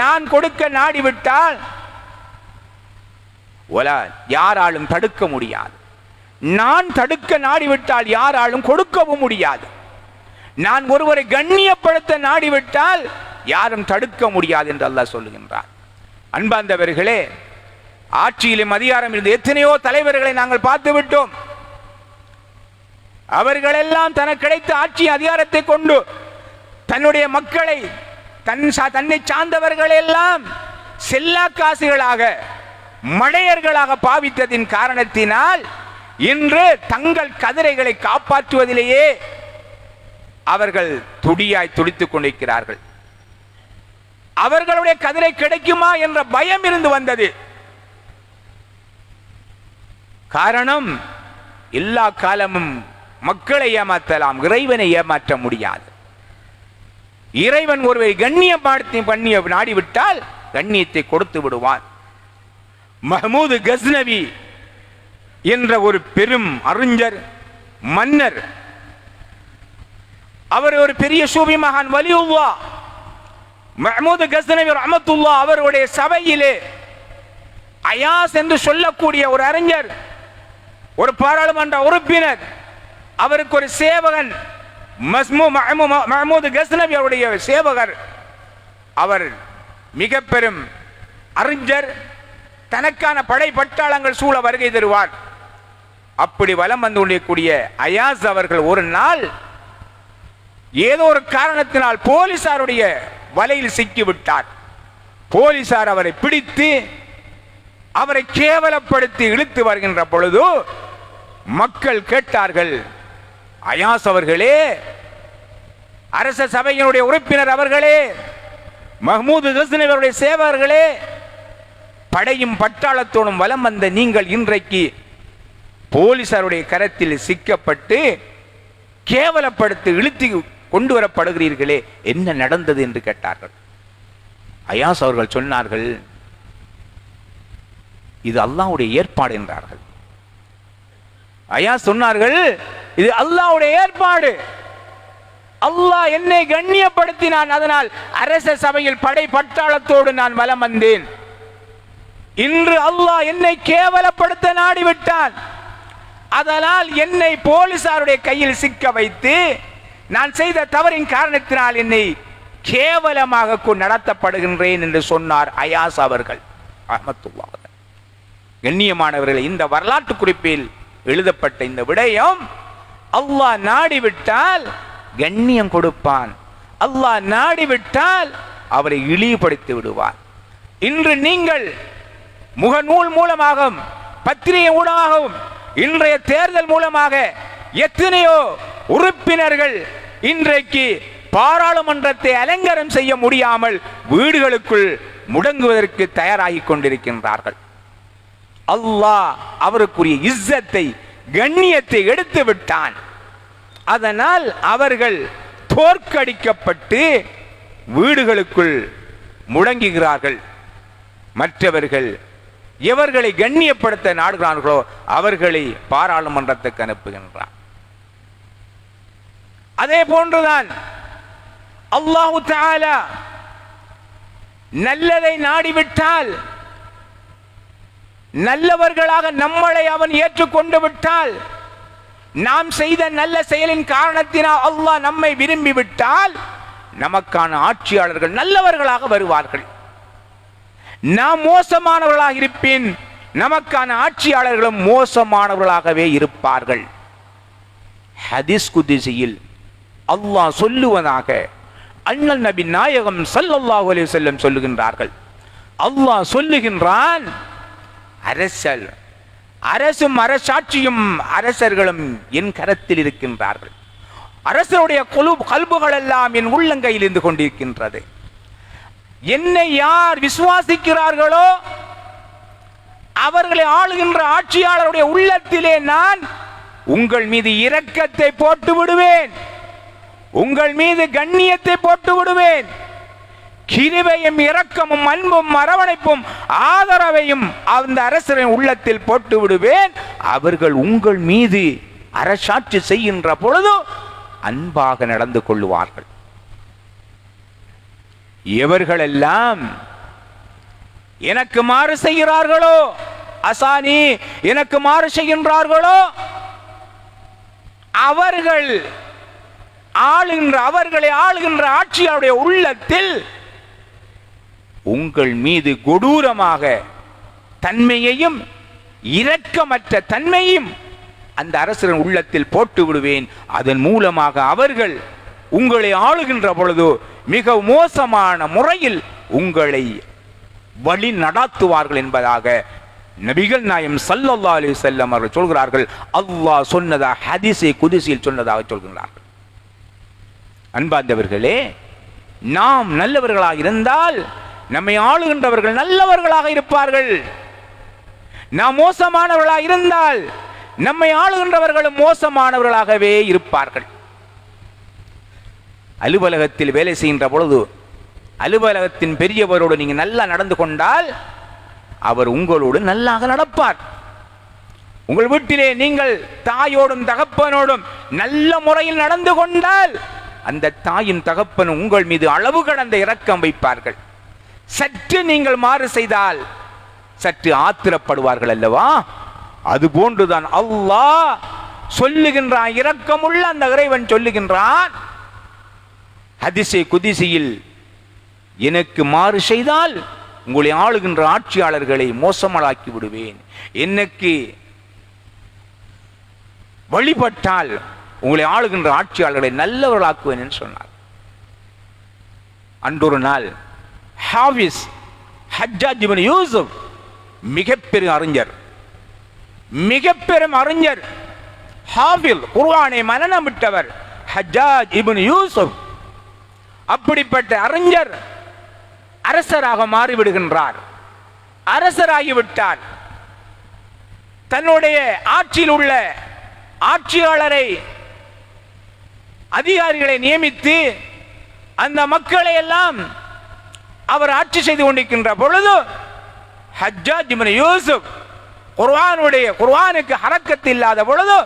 நான் கொடுக்க நாடிவிட்டால் யாராலும் தடுக்க முடியாது. நான் தடுக்க நாடிவிட்டால் யாராலும் கொடுக்கவும் முடியாது. நான் ஒருவரை கண்ணியப்படுத்த நாடிவிட்டால் யாரும் தடுக்க முடியாது என்று அல்லாஹ் சொல்லுகின்றார். அன்பார்ந்தவர்களே, ஆட்சியிலும் அதிகாரம் இருந்த எத்தனையோ தலைவர்களை நாங்கள் பார்த்து விட்டோம். அவர்களெல்லாம் தனக்கு கிடைத்த ஆட்சி அதிகாரத்தை கொண்டு தன்னுடைய மக்களை, தன்னை சார்ந்தவர்கள் எல்லாம் செல்லா காசுகளாக, மடையர்களாக பாவித்ததின் காரணத்தினால் இன்று தங்கள் கதிரைகளை காப்பாற்றுவதிலேயே அவர்கள் துடியாய் துடித்துக் கொண்டிருக்கிறார்கள். அவர்களுடைய கதிரை கிடைக்குமா என்ற பயம் இருந்து வந்தது. காரணம், எல்லா காலமும் மக்களை ஏமாற்றலாம், இறைவனை ஏமாற்ற முடியாது. இறைவன் ஒருவரை கண்ணியப்படுத்தி பண்ணிய நாடிவிட்டால் கண்ணியத்தை கொடுத்து விடுவான். மஹ்மூது கஸ்னவி என்ற ஒரு பெரும் அறிஞர், மன்னர், அவர் ஒரு பெரிய சூஃபி மகான் வலியுல்லா மஹ்மூது கஸ்னவி ரஹ்மத்துல்லாஹ் அவருடைய சபையிலே அயாஸ் என்று சொல்லக்கூடிய ஒரு அறிஞர், ஒரு பாராளுமன்ற உறுப்பினர், அவருக்கு ஒரு சேவகன் மஹ்மூது கஸ்னவி அவருடைய சேவகர், அவர் மிக பெரும் அறிஞர், தனக்கான படை பட்டாளங்கள் சூழ வருகை தருவார். அப்படி வலம் வந்து கொண்டிருக்கூடிய அயாஸ் அவர்கள் ஒரு நாள் ஏதோ ஒரு காரணத்தினால் போலீசாருடைய வலையில் சிக்கிவிட்டார். போலீசார் அவரை பிடித்து அவரை கேவலப்படுத்தி இழுத்து வருகின்ற பொழுது மக்கள் கேட்டார்கள், அயாஸ் அவர்களே, அரச சபையினுடைய உறுப்பினர் அவர்களே, மஹ்மூது கஸ்னவி அவருடைய சேவகர்களே, படையும் பட்டாளத்தோடும் வலம் வந்த நீங்கள் இன்றைக்கு போலீசாருடைய கரத்தில் சிக்கப்பட்டு கேவலப்படுத்தி இழுத்து கொண்டு வரப்படுகிறீர்களே, என்ன நடந்தது என்று கேட்டார்கள். அயாஸ் அவர்கள் சொன்னார்கள், இது அல்லாஹ்வுடைய ஏற்பாடு என்றார்கள். அயாஸ் சொன்னார்கள், இது அல்லாஹ்வுடைய ஏற்பாடு. அல்லாஹ் என்னை கண்ணியப்படுத்தினான், அதனால் அரச சபையில் படை பட்டாளத்தோடு நான் வலம் வந்தேன். இன்று அல்லாஹ் என்னை கேவலப்படுத்த நாடிவிட்டான், அதனால் என்னை போலீசாருடைய கையில் சிக்க வைத்து நான் செய்த தவறின் காரணத்தினால் என்னை கேவலமாக நடத்தப்படுகின்றேன் என்று சொன்னார் அயாஸ் அவர்கள் ரஹ்மத்துல்லாஹ். கண்ணியமானவர்கள், இந்த வரலாற்று குறிப்பில் எழுதப்பட்ட இந்த விடயம் அல்லாஹ் நாடிவிட்டால் கண்ணியம் கொடுப்பான், அல்லாஹ் நாடிவிட்டால் அவரை இழிவுபடுத்தி விடுவான். இன்று நீங்கள் முகநூல் மூலமாகவும் பத்திரிகை ஊடகமாகவும் இன்றைய தேர்தல் மூலமாக எத்தனையோ உறுப்பினர்கள் இன்றைக்கு பாராளுமன்றத்தை அலங்காரம் செய்ய முடியாமல் வீடுகளுக்குள் முடங்குவதற்கு தயாராகி கொண்டிருக்கின்றார்கள். அல்லாஹ் அவருக்குரிய இஸ்ஸத்தை கண்ணியத்தை எடுத்து விட்டான். அதனால் அவர்கள் தோற்கடிக்கப்பட்டு வீடுகளுக்குள் முடங்குகிறார்கள். மற்றவர்கள் எவர்களை கண்ணியப்படுத்த நாடுகிறார்களோ அவர்களை பாராளுமன்றத்துக்கு அனுப்புகின்றார். அதே போன்றுதான் அல்லாஹு தஆலா நல்லதை நாடிவிட்டால், நல்லவர்களாக நம்மளை அவன் ஏற்றுக்கொண்டு விட்டால், நாம் செய்த நல்ல செயலின் காரணத்தினால் அல்லாஹ் நம்மை விரும்பி விட்டால் நமக்கான ஆட்சியாளர்கள் நல்லவர்களாக வருவார்கள். நாம் மோசமானவர்களாக இருப்பின் நமக்கான ஆட்சியாளர்களும் மோசமானவர்களாகவே இருப்பார்கள். ஹதீஸ் குத்ஸியில் அல்லாஹ் சொல்லுவதாக அண்ணல் நபி நாயகம் ஸல்லல்லாஹு அலைஹி வஸல்லம் சொல்லுகின்றார்கள். அல்லாஹ் சொல்லுகின்றான், அரசும் அரசாட்சியும் அரசர்களும் என் கரத்தில் இருக்கின்றார்கள். அரசருடைய கல்புகள் எல்லாம் என் உள்ளங்கையில் இருந்து கொண்டிருக்கின்றது. என்னை யார் விசுவாசிக்கிறார்களோ அவர்களை ஆளுகின்ற ஆட்சியாளருடைய உள்ளத்திலே நான் உங்கள் மீது இரக்கத்தை போட்டு விடுவேன், உங்கள் மீது கண்ணியத்தை போட்டு விடுவேன், கிருபையும் இரக்கமும் அன்பும் அரவணைப்பும் ஆதரவையும் அந்த அரசரின் உள்ளத்தில் போட்டு விடுவேன். அவர்கள் உங்கள் மீது அரசாட்சி செய்கின்ற பொழுது அன்பாக நடந்து கொள்ளுவார்கள். எவர்களெல்லாம் எனக்கு மாறு செய்கிறார்களோ, அசானி எனக்கு மாறு செய்கின்றார்களோ அவர்களை ஆளுகின்ற ஆட்சியாளருடைய உள்ளத்தில் உங்கள் மீது கொடூரமாக தன்மையையும் இரக்கமற்ற தன்மையும் அந்த அரசரின் உள்ளத்தில் போட்டு விடுவேன். அதன் மூலமாக அவர்கள் உங்களை ஆளுகின்ற பொழுது மிக மோசமான முறையில் உங்களை வழி நடாத்துவார்கள் என்பதாக நபிகள் நாயகம் ஸல்லல்லாஹு அலைஹி வஸல்லம் அவர்கள் சொல்கிறார்கள். அல்லாஹ் சொன்னதாக ஹதீஸே குத்ஸியில் சொன்னதாக சொல்கிறார்கள். அன்பார்ந்தவர்களே, நாம் நல்லவர்களாக இருந்தால் நம்மை ஆளுகின்றவர்கள் நல்லவர்களாக இருப்பார்கள். நாம் மோசமானவர்களாக இருந்தால் நம்மை ஆளுகின்றவர்களும் மோசமானவர்களாகவே இருப்பார்கள். அலுவலகத்தில் வேலை செய்கின்ற பொழுது அலுவலகத்தின் பெரியவரோடு நீங்க நல்லா நடந்து கொண்டால் அவர் உங்களோடு நல்லாக நடப்பார். உங்கள் வீட்டிலே நீங்கள் தாயோடும் தகப்பனோடும் நல்ல முறையில் நடந்து கொண்டால் அந்த தாயும் தகப்பனும் உங்கள் மீது அளவு கடந்த இரக்கம் வைப்பார்கள். சற்று நீங்கள் மாறு செய்தால் சற்று ஆத்திரப்படுவார்கள் அல்லவா? அதுபோன்றுதான் அல்லாஹ் சொல்லுகின்றான், இரக்கமுள்ள அந்த இறைவன் சொல்லுகின்றான் ஹதீஸே குத்ஸியில், எனக்கு மாறு செய்தால் உங்களை ஆளுகின்ற ஆட்சியாளர்களை மோசமாக்கி விடுவேன், எனக்கு வழிபட்டால் உங்களை ஆளுகின்ற ஆட்சியாளர்களை நல்லவர்களாக்குவேன் என்று சொன்னார். அன்றொரு நாள் ஹாஃபிஸ் ஹஜ்ஜாஜ் இப்னு யூசுப் மிகப்பெரும் அறிஞர் ஹாஃபில் குர்ஆனை மனனமிட்டவர் ஹஜ்ஜாஜ் இப்னு யூசுப். அப்படிப்பட்ட அறிஞர் அரசராக மாறிவிடுகின்றார். அரசராகிவிட்டார். தன்னுடைய ஆட்சியில் உள்ள ஆட்சியாளரை அதிகாரிகளை நியமித்து அந்த மக்களை எல்லாம் அவர் ஆட்சி செய்து கொண்டிருக்கின்ற பொழுது ஹஜ்ஜாஜ் இப்னு யூசுப் குர்ஆனுக்கு ஹரக்கத் இல்லாத பொழுது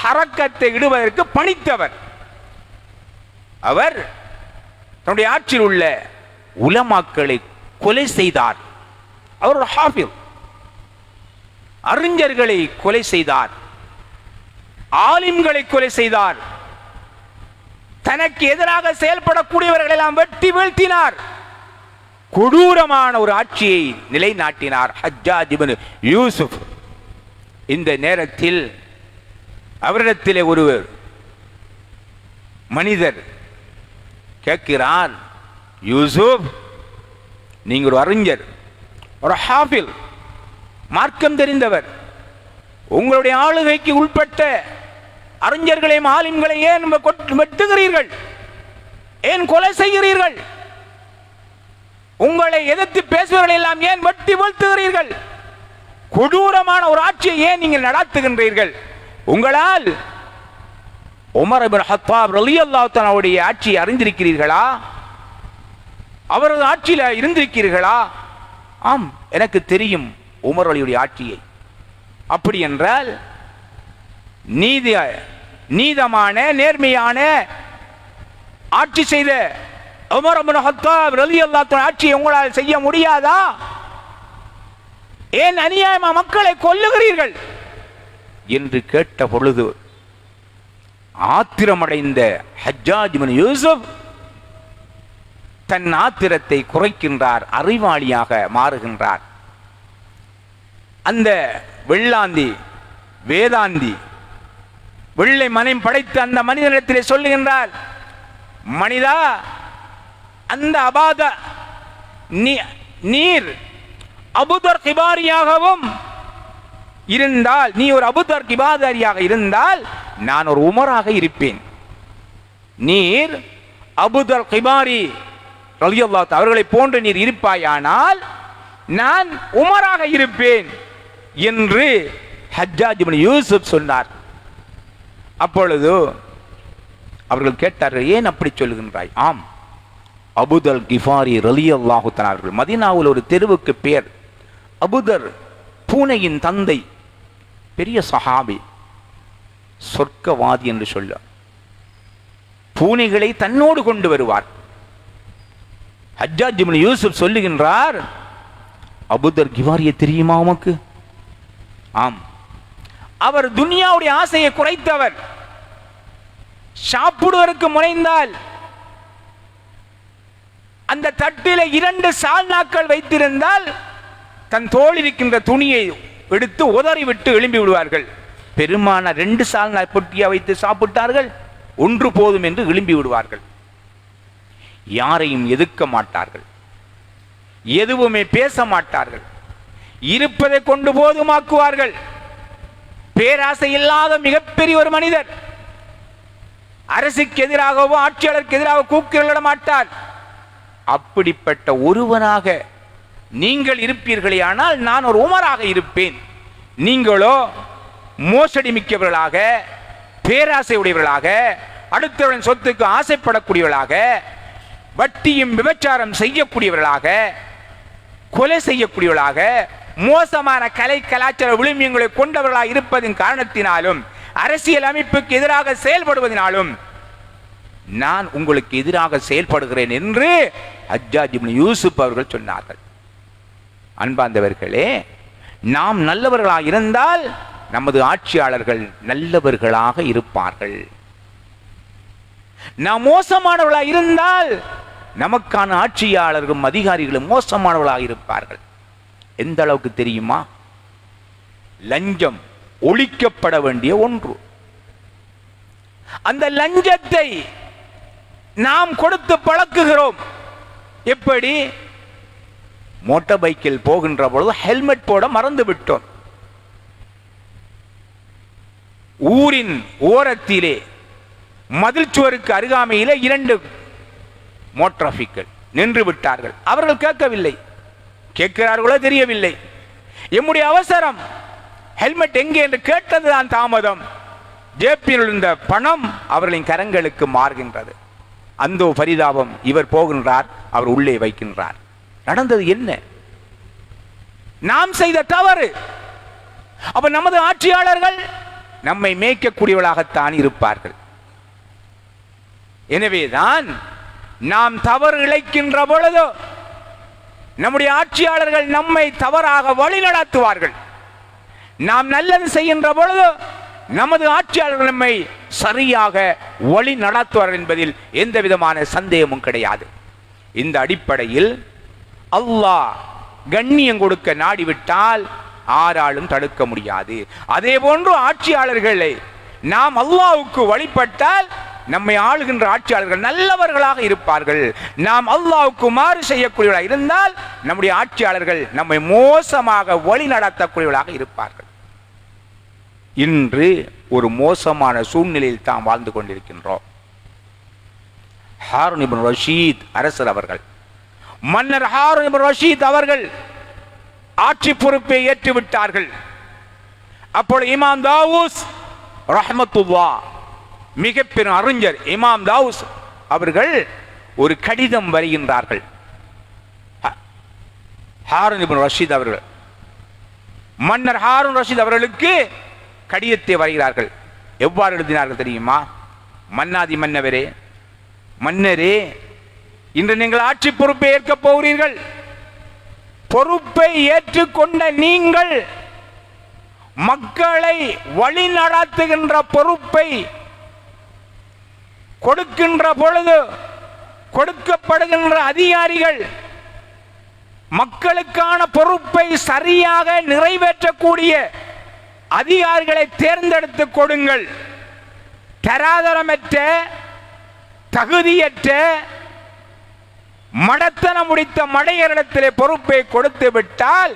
ஹரக்கத்தை இடுவதற்கு பணித்தவர். அவர் தன்னுடைய ஆட்சியில் உள்ள உலமாக்களை கொலை செய்தார். அவர் ஒரு ஹாஃபில், அறிஞர்களை கொலை செய்தார், ஆலிம்களை கொலை செய்தார், தனக்கு எதிராக செயல்படக்கூடியவர்களை எல்லாம் வெட்டி வீழ்த்தினார். கொடூரமான ஒரு ஆட்சியை நிலைநாட்டினார் ஹஜ்ஜாஜ் இப்னு யூசுப். இந்த நேரத்தில் அவரிடத்திலே ஒரு மனிதர் கேட்கிறார், யூசுப், நீங்கள் ஒரு அறிஞர், ஒரு ஹாஃபில், மார்க்கம் தெரிந்தவர், உங்களுடைய ஆளுகைக்கு உட்பட்ட அறிஞர்களையும் ஆலிம்களை ஏன் வெட்டுகிறீர்கள், ஏன் கொலை செய்கிறீர்கள், உங்களை எதிர்த்து பேசுபவர்கள் எல்லாம் ஏன் வெட்டி வீழ்த்துகிறீர்கள், கொடூரமான ஒரு ஆட்சியை ஏன் நீங்கள் நடத்துகின்றீர்கள், உங்களால் உமர் இப்னு ஹத்தாப் ரலியல்லாஹு தஆலாவுடைய ஆட்சியை அறிந்திருக்கிறீர்களா, அவரது ஆட்சியில் இருந்திருக்கிறீர்களா? ஆம், எனக்கு தெரியும் உமர் அலியுடைய ஆட்சியை. அப்படி என்றால் நீதமான நேர்மையான ஆட்சி செய்த உமர் இப்னு ஹத்தாப் ரலியல்லாஹு தஆலா ஆட்சியை உங்களால் செய்ய முடியாதா? ஏன் அநியாயமா மக்களை கொல்லுகிறீர்கள் என்று கேட்ட பொழுது ஆத்திரமடைந்த ஹஜ்ஜாஜ் இப்னு யூசுப் தன் ஆத்திரத்தை குறைக்கின்றார், அறிவாளியாக மாறுகின்றார். அந்த வெள்ளாந்தி வேதாந்தி வெள்ளை மனம் படைத்த அந்த மனிதனிடத்திலே சொல்லுகின்றார், மனிதா, அந்த அபாத நீர் அபுதர் கிபாரியாகவும் இருந்தால், நீ ஒரு அபுதர் கிபாரியாக இருந்தால் நான் ஒரு உமராக இருப்பேன். நீர் அபுதர் கிபாரி ரலியல்லாஹு தஆலா அவர்களை போன்று நீர் இருப்பாயானால் நான் உமராக இருப்பேன் என்று ஹஜ்ஜாஜ் இப்னு யூசுப் சொன்னார். அப்பொழுது அவர்கள் கேட்டார்கள், ஏன் அப்படி சொல்லுகின்றாய்? ஆம், அபுதர் கிஃபாரி ரலியல்லாஹு தஆலா அவர்கள், மதீனாவில் ஒரு தெருவுக்கு பெயர் அபுதர், பூனையின் தந்தை, பெரிய சஹாபி, சொர்க்கவாதி என்று சொல்ல, பூனைகளை தன்னோடு கொண்டு வருவார். ஹஜ்ஜாஜ் இப்னு யூசுப் சொல்லுகின்றார், அபுதர் கிஃபாரியை தெரியுமா உமக்கு? ஆம், அவர் துனியாவுடைய ஆசையை குறைத்தவர். சாப்பிடுவதற்கு முனைந்தால் அந்த தட்டில 2 சால்னாக்கள் வைத்திருந்தால் தன் தோள் இருக்கின்ற துணியை எடுத்து உதறிவிட்டு எழும்பி விடுவார்கள். பெருமான 2 சால்னா பொட்டியா வைத்து சாப்பிட்டார்கள், 1 போதும் என்று எழும்பி விடுவார்கள். யாரையும் எதிர்க்க மாட்டார்கள், எதுவுமே பேச மாட்டார்கள், இருப்பதை கொண்டு போதுமாக்குவார்கள். பேராசை இல்லாத மிகப்பெரிய ஒரு மனிதர். அரசுக்கு எதிராகவோ ஆட்சியாளருக்கு எதிராக கூக்குரலிட மாட்டார். அப்படிப்பட்ட ஒருவனாக நீங்கள் இருப்பீர்களே, ஆனால் நான் ஒரு உமராக இருப்பேன். நீங்களோ மோசடி மிக்கவர்களாக, பேராசை உடையவர்களாக, அடுத்தவரின் சொத்துக்கு ஆசைப்படக்கூடியவர்களாக, வட்டியும் விபச்சாரம் செய்யக்கூடியவர்களாக, கொலை செய்யக்கூடியவர்களாக, மோசமான கலை கலாச்சார விழுமியங்களை கொண்டவர்களாக இருப்பதின் காரணத்தினாலும், அரசியல் அமைப்புக்கு எதிராக செயல்படுவதனாலும் நான் உங்களுக்கு எதிராக செயல்படுகிறேன் என்று ஹஜ்ஜாஜ் இப்னு யூசுப் அவர்கள் சொன்னார்கள். அன்பார்ந்தவர்களே, நாம் நல்லவர்களாக இருந்தால் நமது ஆட்சியாளர்கள் நல்லவர்களாக இருப்பார்கள். நாம் மோசமானவர்களாக இருந்தால் நமக்கான ஆட்சியாளர்களும் அதிகாரிகளும் மோசமானவர்களாக இருப்பார்கள். எந்த அளவுக்கு தெரியுமா? லஞ்சம் ஒழிக்கப்பட வேண்டிய ஒன்று. அந்த லஞ்சத்தை நாம் கொடுத்து பழக்குகிறோம். எப்படி? மோட்டார் பைக்கில் போகின்ற பொழுது ஹெல்மெட் போட மறந்து விட்டோம். ஊரின் ஓரத்திலே மதில் சுவருக்கு அருகாமையிலே 2 மோட்டார் நின்று விட்டார்கள். அவர்கள் கேட்கவில்லை, கேட்கிறார்களோ தெரியவில்லை. எம்முடைய அவசரம், ஹெல்மெட் எங்கே என்று கேட்டதுதான் தாமதம். ஜேபியில் இருந்த பணம் அவர்களின் கரங்களுக்கு மாறுகின்றது. அந்த பரிதாபம். இவர் போகின்றார், அவர் உள்ளே வைக்கின்றார். நடந்தது என்ன? நாம் செய்த தவறு. அப்ப நமது ஆட்சியாளர்கள் நம்மை மேய்க்கக்கூடியவர்களாகத்தான் இருப்பார்கள். எனவேதான் நாம் தவறு இழைக்கின்ற பொழுது நம்முடைய ஆட்சியாளர்கள் நம்மை தவறாக வழி நடத்துவார்கள். நாம் நல்லது செய்கின்ற பொழுது நமது ஆட்சியாளர்கள் நம்மை சரியாக வழி நடத்துவார்கள் என்பதில் எந்த விதமான சந்தேகமும் கிடையாது. இந்த அடிப்படையில் அல்லாஹ் கண்ணியம் கொடுக்க நாடிவிட்டால் ஆராலும் தடுக்க முடியாது. அதே போன்று ஆட்சியாளர்களை நாம் அல்லாஹ்வுக்கு வழிபட்டால் நம்மை ஆளுகின்ற ஆட்சியாளர்கள் நல்லவர்களாக இருப்பார்கள். நாம் அல்லாஹ்வுக்கு மாறு செய்யக்கூடியவர்களாக இருந்தால் நம்முடைய ஆட்சியாளர்கள் நம்மை மோசமாக வழி நடத்தக்கூடியவர்களாக இருப்பார்கள். இன்று ஒரு மோசமான சூழ்நிலையில் தான் வாழ்ந்து கொண்டிருக்கின்றோம். ஹாரூன் இப்னு ரஷீத் அரசர் அவர்கள், மன்னர் ஹாரூன் இப்னு ரஷீத் அவர்கள் ஆட்சி பொறுப்பை ஏற்றுவிட்டார்கள். அப்பொழுது இமாம் தாவூஸ் ரஹ்மத்துல்லாஹ், மிக பெரும் அறிஞர் இமாம் தாவூஸ் அவர்கள் ஒரு கடிதம் வருகின்றார்கள். ஹாரூன் இப்னு ரஷீத் அவர்கள், மன்னர் ஹாரூன் ரஷீத் அவர்களுக்கு கடிதத்தை வருகிறார்கள். எவ்வாறு எழுதினார்கள் தெரியுமா? மன்னாதி மன்னரே, இன்று நீங்கள் ஆட்சி பொறுப்பை ஏற்கப் போகிறீர்கள். பொறுப்பை ஏற்றுக்கொண்ட நீங்கள் மக்களை வழி நடத்துகின்ற பொறுப்பை கொடுக்கின்ற பொழுது கொடுக்கப்படுகின்ற அதிகாரிகள் மக்களுக்கான பொறுப்பை சரியாக நிறைவேற்றக்கூடிய அதிகாரிகளை தேர்ந்தெடுத்து கொடுங்கள். தராதரமற்ற, தகுதியற்ற, மடத்தனம் முடித்த மடையரிடத்திலே பொறுப்பை கொடுத்து விட்டால்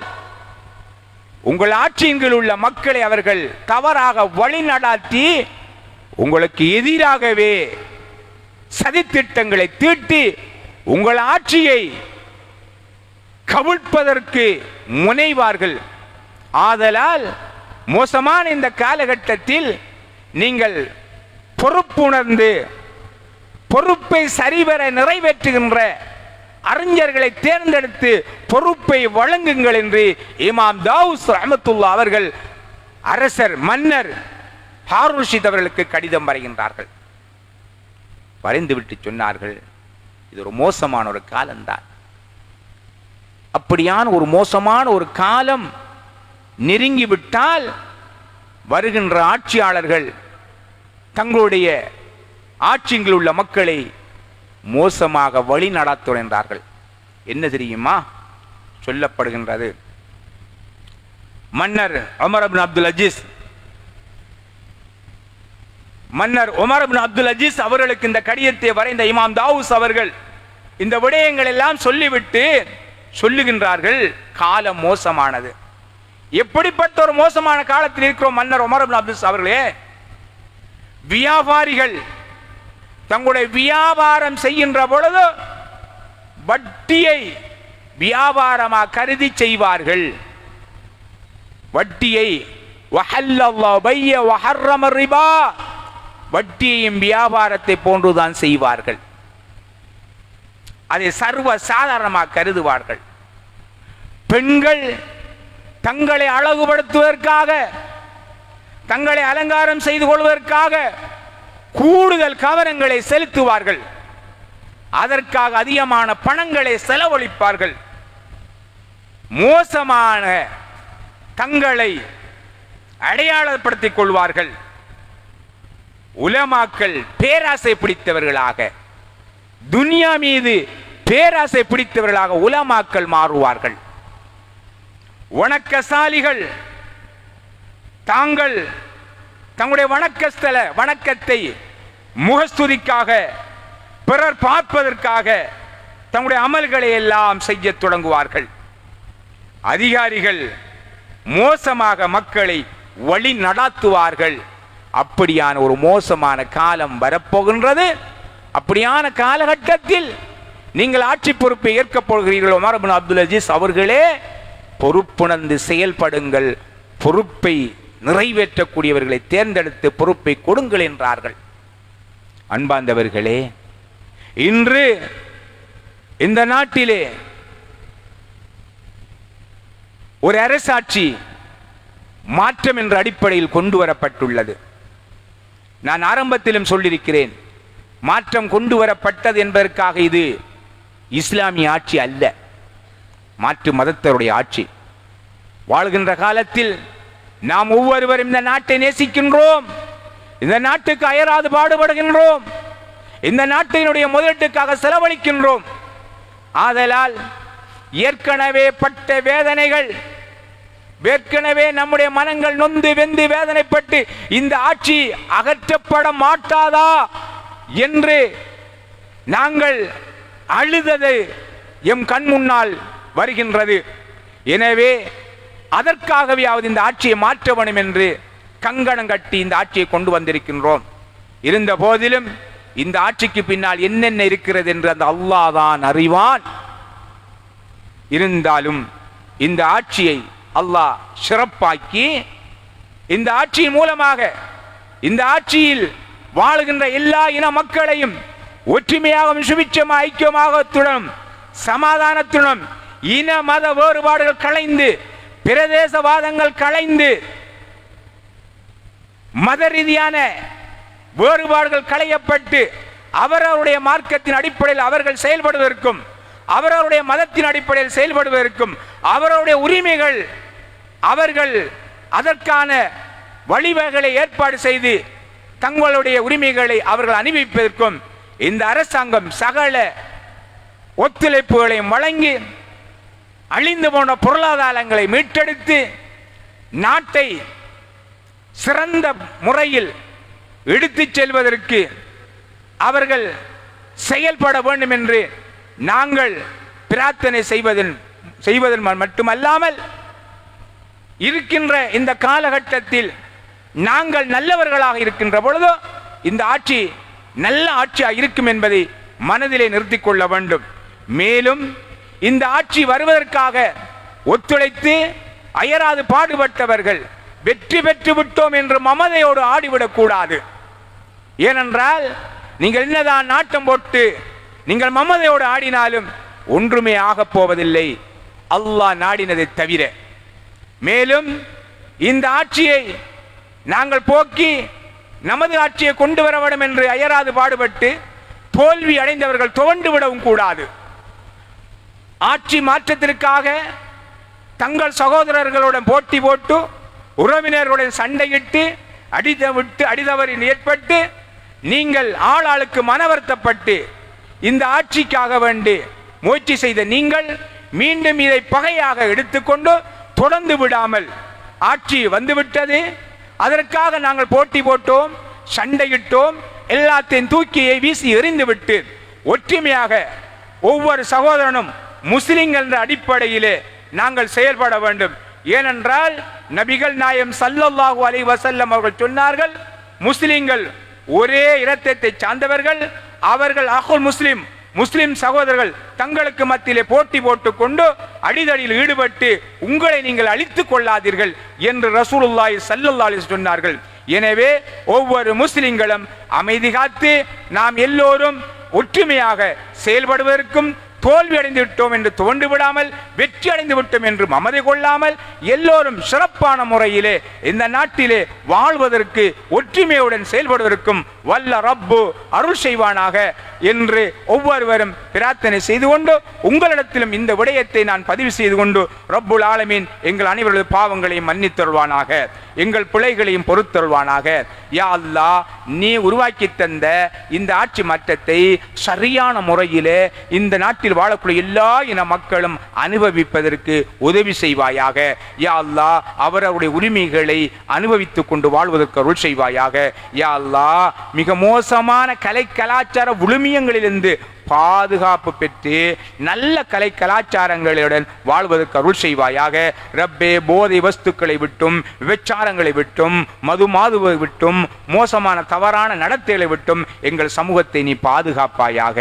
உங்கள் ஆட்சியில் உள்ள மக்களை அவர்கள் தவறாக வழி நடாத்தி உங்களுக்கு எதிராகவே சதித்திட்டங்களை தீட்டி உங்கள் ஆட்சியை கவிழ்ப்பதற்கு முனைவார்கள். ஆதலால் மோசமான இந்த காலகட்டத்தில் நீங்கள் பொறுப்புணர்ந்து பொறுப்பை சரிவர நிறைவேற்றுகின்ற அறிஞர்களை தேர்ந்தெடுத்து பொறுப்பை வழங்குங்கள் என்று இமாம் தாவூஸ் ரஹ்மத்துல்லாஹ் அவர்கள் அரசர் மன்னர் ஹாரூன் ரஷீத் அவர்களுக்கு கடிதம் வரைகின்றார்கள். வரைந்துவிட்டு சொன்னார்கள், இது ஒரு மோசமான ஒரு காலம்தான். அப்படியான ஒரு மோசமான ஒரு காலம் நெருங்கிவிட்டால் வருகின்ற ஆட்சியாளர்கள் தங்களுடைய ஆட்சியில் உள்ள மக்களை மோசமாக வழி நடத்துகின்றார்கள். என்ன தெரியுமா சொல்லப்படுகின்றது? மன்னர் உமர் இப்னு அப்துல் அஜீஸ் அவர்களுக்கு இந்த கடிதத்தை வரைந்த இமாம் தாவூஸ் அவர்கள் இந்த விடயங்கள் எல்லாம் சொல்லிவிட்டு சொல்லுகின்றார்கள், காலம் மோசமானது. எப்படிப்பட்ட ஒரு மோசமான காலத்தில் இருக்கிறோம் மன்னர் உமர் இப்னு அப்துல் அவர்களே? வியாபாரிகள் தங்களுடைய வியாபாரம் செய்கின்ற பொழுது வட்டியை வியாபாரமாக கருதி செய்வார்கள். வட்டியை வட்டியையும் வியாபாரத்தை போன்றுதான் செய்வார்கள். அதை சர்வ சாதாரணமாக கருதுவார்கள். பெண்கள் தங்களை அழகுபடுத்துவதற்காக, தங்களை அலங்காரம் செய்து கொள்வதற்காக கூடுதல் கவனங்களை செலுத்துவார்கள். அதற்காக அதிகமான பணங்களை செலவழிப்பார்கள். மோசமான தங்களை அடையாளப்படுத்திக் கொள்வார்கள். உலமாக்கள் பேராசை பிடித்தவர்களாக, துன்யா மீது பேராசை பிடித்தவர்களாக உலமாக்கள் மாறுவார்கள். வணக்கசாலிகள் தாங்கள் தங்களுடைய வணக்கஸ்தல வணக்கத்தை முகஸ்துதிக்காக, பிறர் பார்ப்பதற்காக தங்களுடைய அமல்களை எல்லாம் செய்ய தொடங்குவார்கள். அதிகாரிகள் மோசமாக மக்களை வழி நடத்துவார்கள். அப்படியான ஒரு மோசமான காலம் வரப்போகின்றது. அப்படியான காலகட்டத்தில் நீங்கள் ஆட்சி பொறுப்பை ஏற்கப் போகிறீர்கள். உமர் இப்னு அப்துல் அஜீஸ் அவர்களே, பொறுப்புணர்ந்து செயல்படுங்கள், பொறுப்பை நிறைவேற்றக்கூடியவர்களை தேர்ந்தெடுத்து பொறுப்பை கொடுங்கள் என்றார்கள். அன்பார்ந்தவர்களே, இன்று இந்த நாட்டிலே ஒரு அரசாட்சி மாற்றம் என்ற அடிப்படையில் கொண்டு வரப்பட்டுள்ளது. நான் ஆரம்பத்திலும் சொல்லியிருக்கிறேன், மாற்றம் கொண்டு வரப்பட்டது என்பதற்காக இது இஸ்லாமிய ஆட்சி அல்ல, மாற்று மதத்தருடைய ஆட்சி. வாழ்கின்ற காலத்தில் நாம் ஒவ்வொருவரும் இந்த நாட்டை நேசிக்கின்றோம், இந்த நாட்டுக்கு அயராது பாடுபடுகின்றோம், இந்த நாட்டினுடைய முதலீட்டுக்காக செலவழிக்கின்றோம். ஆதலால் ஏற்கனவே பட்ட வேதனைகள் ஏற்கனவே நம்முடைய மனங்கள் நொந்து வெந்து வேதனைப்பட்டு இந்த ஆட்சி அகற்றப்பட மாட்டாதா என்று நாங்கள் அழுதது எம் கண் முன்னால் வருகின்றது. எனவே அதற்காகவே இந்த ஆட்சியை மாற்ற வேண்டும் என்று கங்கணம் கட்டி இந்த ஆட்சியை கொண்டு வந்திருக்கின்றோம். இருந்த போதிலும் இந்த ஆட்சிக்கு பின்னால் என்னென்ன இருக்கிறது என்று அந்த அல்லாஹ் தான் அறிவான். இருந்தாலும் இந்த ஆட்சியை அல்லாஹ் சிறப்பாக்கி இந்த ஆட்சியின் மூலமாக இந்த ஆட்சியில் வாழுகின்ற எல்லா இன மக்களையும் ஒற்றுமையாகவும் சுபிட்சமாக ஐக்கியமாகத்துடன் சமாதானத்துடன் இன மத வேறுபாடுகள் களைந்து பிரதேசவாதங்கள் களைந்து மத ரீதியான வேறுபாடுகள் களையப்பட்டு அவரவருடைய மார்க்கத்தின் அடிப்படையில் அவர்கள் செயல்படுவதற்கும் அவரவருடைய மதத்தின் அடிப்படையில் செயல்படுவதற்கும் அவருடைய உரிமைகள் அவர்கள் அதற்கான வழிவகைகளை ஏற்பாடு செய்து தங்களுடைய உரிமைகளை அவர்கள் அனுபவிப்பதற்கும் இந்த அரசாங்கம் சகல ஒத்துழைப்புகளையும் வழங்கி அழிந்து போன பொருளாதாரங்களை மீட்டெடுத்து நாட்டை சிறந்த முறையில் எடுத்துச் செல்வதற்கு அவர்கள் செயல்பட வேண்டும் என்று நாங்கள் பிரார்த்தனை செய்வதன் மட்டுமல்லாமல் இருக்கின்ற இந்த காலகட்டத்தில் நாங்கள் நல்லவர்களாக இருக்கின்ற பொழுதோ இந்த ஆட்சி நல்ல ஆட்சியாக இருக்கும் என்பதை மனதிலே நிறுத்திக் கொள்ள வேண்டும். மேலும் இந்த ஆட்சி வருவதற்காக ஒத்துழைத்து அயராது பாடுபட்டவர்கள் வெற்றி பெற்று விட்டோம் என்று மமதையோடு ஆடிவிடக் கூடாது. ஏனென்றால் நீங்கள் என்னதான் நாட்டம் போட்டு நீங்கள் மமதையோடு ஆடினாலும் ஒன்றுமே ஆகப் போவதில்லை அல்லாஹ் நாடினதை தவிர. மேலும் இந்த ஆட்சியை நாங்கள் போக்கி நமது ஆட்சியை கொண்டு வர வேண்டும் என்று அயராது பாடுபட்டு தோல்வி அடைந்தவர்கள் துவண்டு விடவும் கூடாது. ஆட்சி மாற்றத்திற்காக தங்கள் சகோதரர்களுடன் போட்டி போட்டு உறவினர்களுடன் சண்டையிட்டு அடிதவறி ஏற்பட்டு நீங்கள் ஆளாளுக்கு மனவருத்தப்பட்டு இந்த ஆட்சிக்காக வேண்டி முயற்சி செய்த நீங்கள் மீண்டும் இதை பகையாக எடுத்துக்கொண்டு தொடர்ந்து விடாமல் ஆட்சி வந்துவிட்டது, அதற்காக நாங்கள் போட்டி போட்டோம், சண்டையிட்டோம், எல்லாத்தையும் தூக்கியை வீசி எறிந்துவிட்டு ஒற்றுமையாக ஒவ்வொரு சகோதரனும் முஸ்லிம்கள் என்ற அடிப்படையிலே நாங்கள் செயல்பட வேண்டும். ஏனென்றால் நபிகள் நாயகம் ஸல்லல்லாஹு அலைஹி வஸல்லம் அவர்கள் சொன்னார்கள், முஸ்லிம்கள் ஒரே இரத்தத்தை சார்ந்தவர்கள், அவர்கள் அஹுல் முஸ்லிம் முஸ்லிம் சகோதரர்கள் தங்களுக்கு மத்தியிலே போட்டி போட்டுக் கொண்டு அடிதடியில் ஈடுபட்டு உங்களை நீங்கள் அழித்துக் கொள்ளாதீர்கள் என்று ரசூலுல்லாஹி ஸல்லல்லாஹு அலைஹி வஸல்லம் சொன்னார்கள். எனவே ஒவ்வொரு முஸ்லிம்களும் அமைதி காத்து நாம் எல்லோரும் ஒற்றுமையாக செயல்படுவதற்கும் தோல்வி அடைந்து விட்டோம் என்று துவண்டு விடாமல் வெற்றி அடைந்து விட்டோம் என்று மமதை கொள்ளாமல் எல்லோரும் சிறப்பான முறையிலே இந்த நாட்டிலே வாழ்வதற்கு ஒற்றுமையுடன் செயல்படுவதற்கும் வல்ல ரப்பு அருள் செய்வானாக என்று ஒவ்வொருவரும் பிரார்த்தனை செய்து கொண்டு உங்களிடத்திலும் இந்த விடயத்தை நான் பதிவு செய்து கொண்டு ரப்புல் ஆலமீன் எங்கள் அனைவரது பாவங்களையும் மன்னித்தருள்வானாக, எங்கள் பிழைகளையும் பொறுத்தருள்வானாக. யா அல்லாஹ், நீ உருவாக்கி தந்த இந்த ஆட்சி மாற்றத்தை சரியான முறையிலே இந்த நாட்டில் வாழக்கூடிய எல்லா இன மக்களும் அனுபவிப்பதற்கு உதவி செய்வாயாக. யா அல்லாஹ், அவரவருடைய உரிமைகளை அனுபவித்துக் கொண்டு வாழ்வதற்கு அருள் செய்வாயாக. யா அல்லாஹ், மிக மோசமான கலை கலாச்சார விழுமியங்களிலிருந்து பாதுகாப்பு பெற்று நல்ல கலை கலாச்சாரங்களுடன் வாழ்வதற்கு அருள் செய்வாயாக. ரப்பே, போதை வஸ்துக்களை விட்டும் விபச்சாரங்களை விட்டும் மதுமாதுவை விட்டும் மோசமான தவறான நடத்தைகளை விட்டும் எங்கள் சமூகத்தை நீ பாதுகாப்பாயாக.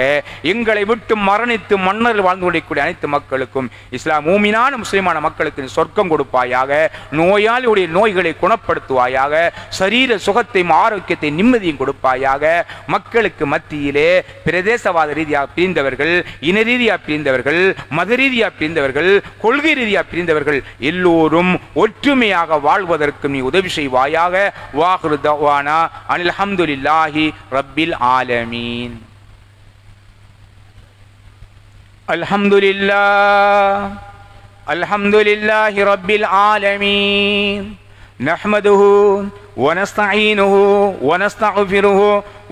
எங்களை விட்டு மரணித்து மன்னர்கள் வாழ்ந்து கொண்டிருக்கூடிய அனைத்து மக்களுக்கும் இஸ்லாம் மூமினான முஸ்லிமான மக்களுக்கு நீ சொர்க்கம் கொடுப்பாயாக. நோயாளியுடைய நோய்களை குணப்படுத்துவாயாக. சரீர சுகத்தையும் ஆரோக்கியத்தை நிம்மதியும் கொடுப்பாயாக. மக்களுக்கு மத்தியிலே பிரதேசவாத ரீதியாக பிரிந்தவர்கள், இன ரீதியாக பிரிந்தவர்கள், மத ரீதியாக பிரிந்தவர்கள், கொள்கை ரீதியாக பிரிந்தவர்கள் எல்லோரும் ஒற்றுமையாக வாழ்வதற்கு நீ உதவி செய்வாயாக. வாஹிரு தஅவானா அனில் ஹம்துலில்லாஹி ரப்பில் ஆலமீன். அல்ஹம்துலில்லாஹி ரப்பில் ஆலமீன். நஹ்மதுஹு ونستعينه ونستغفره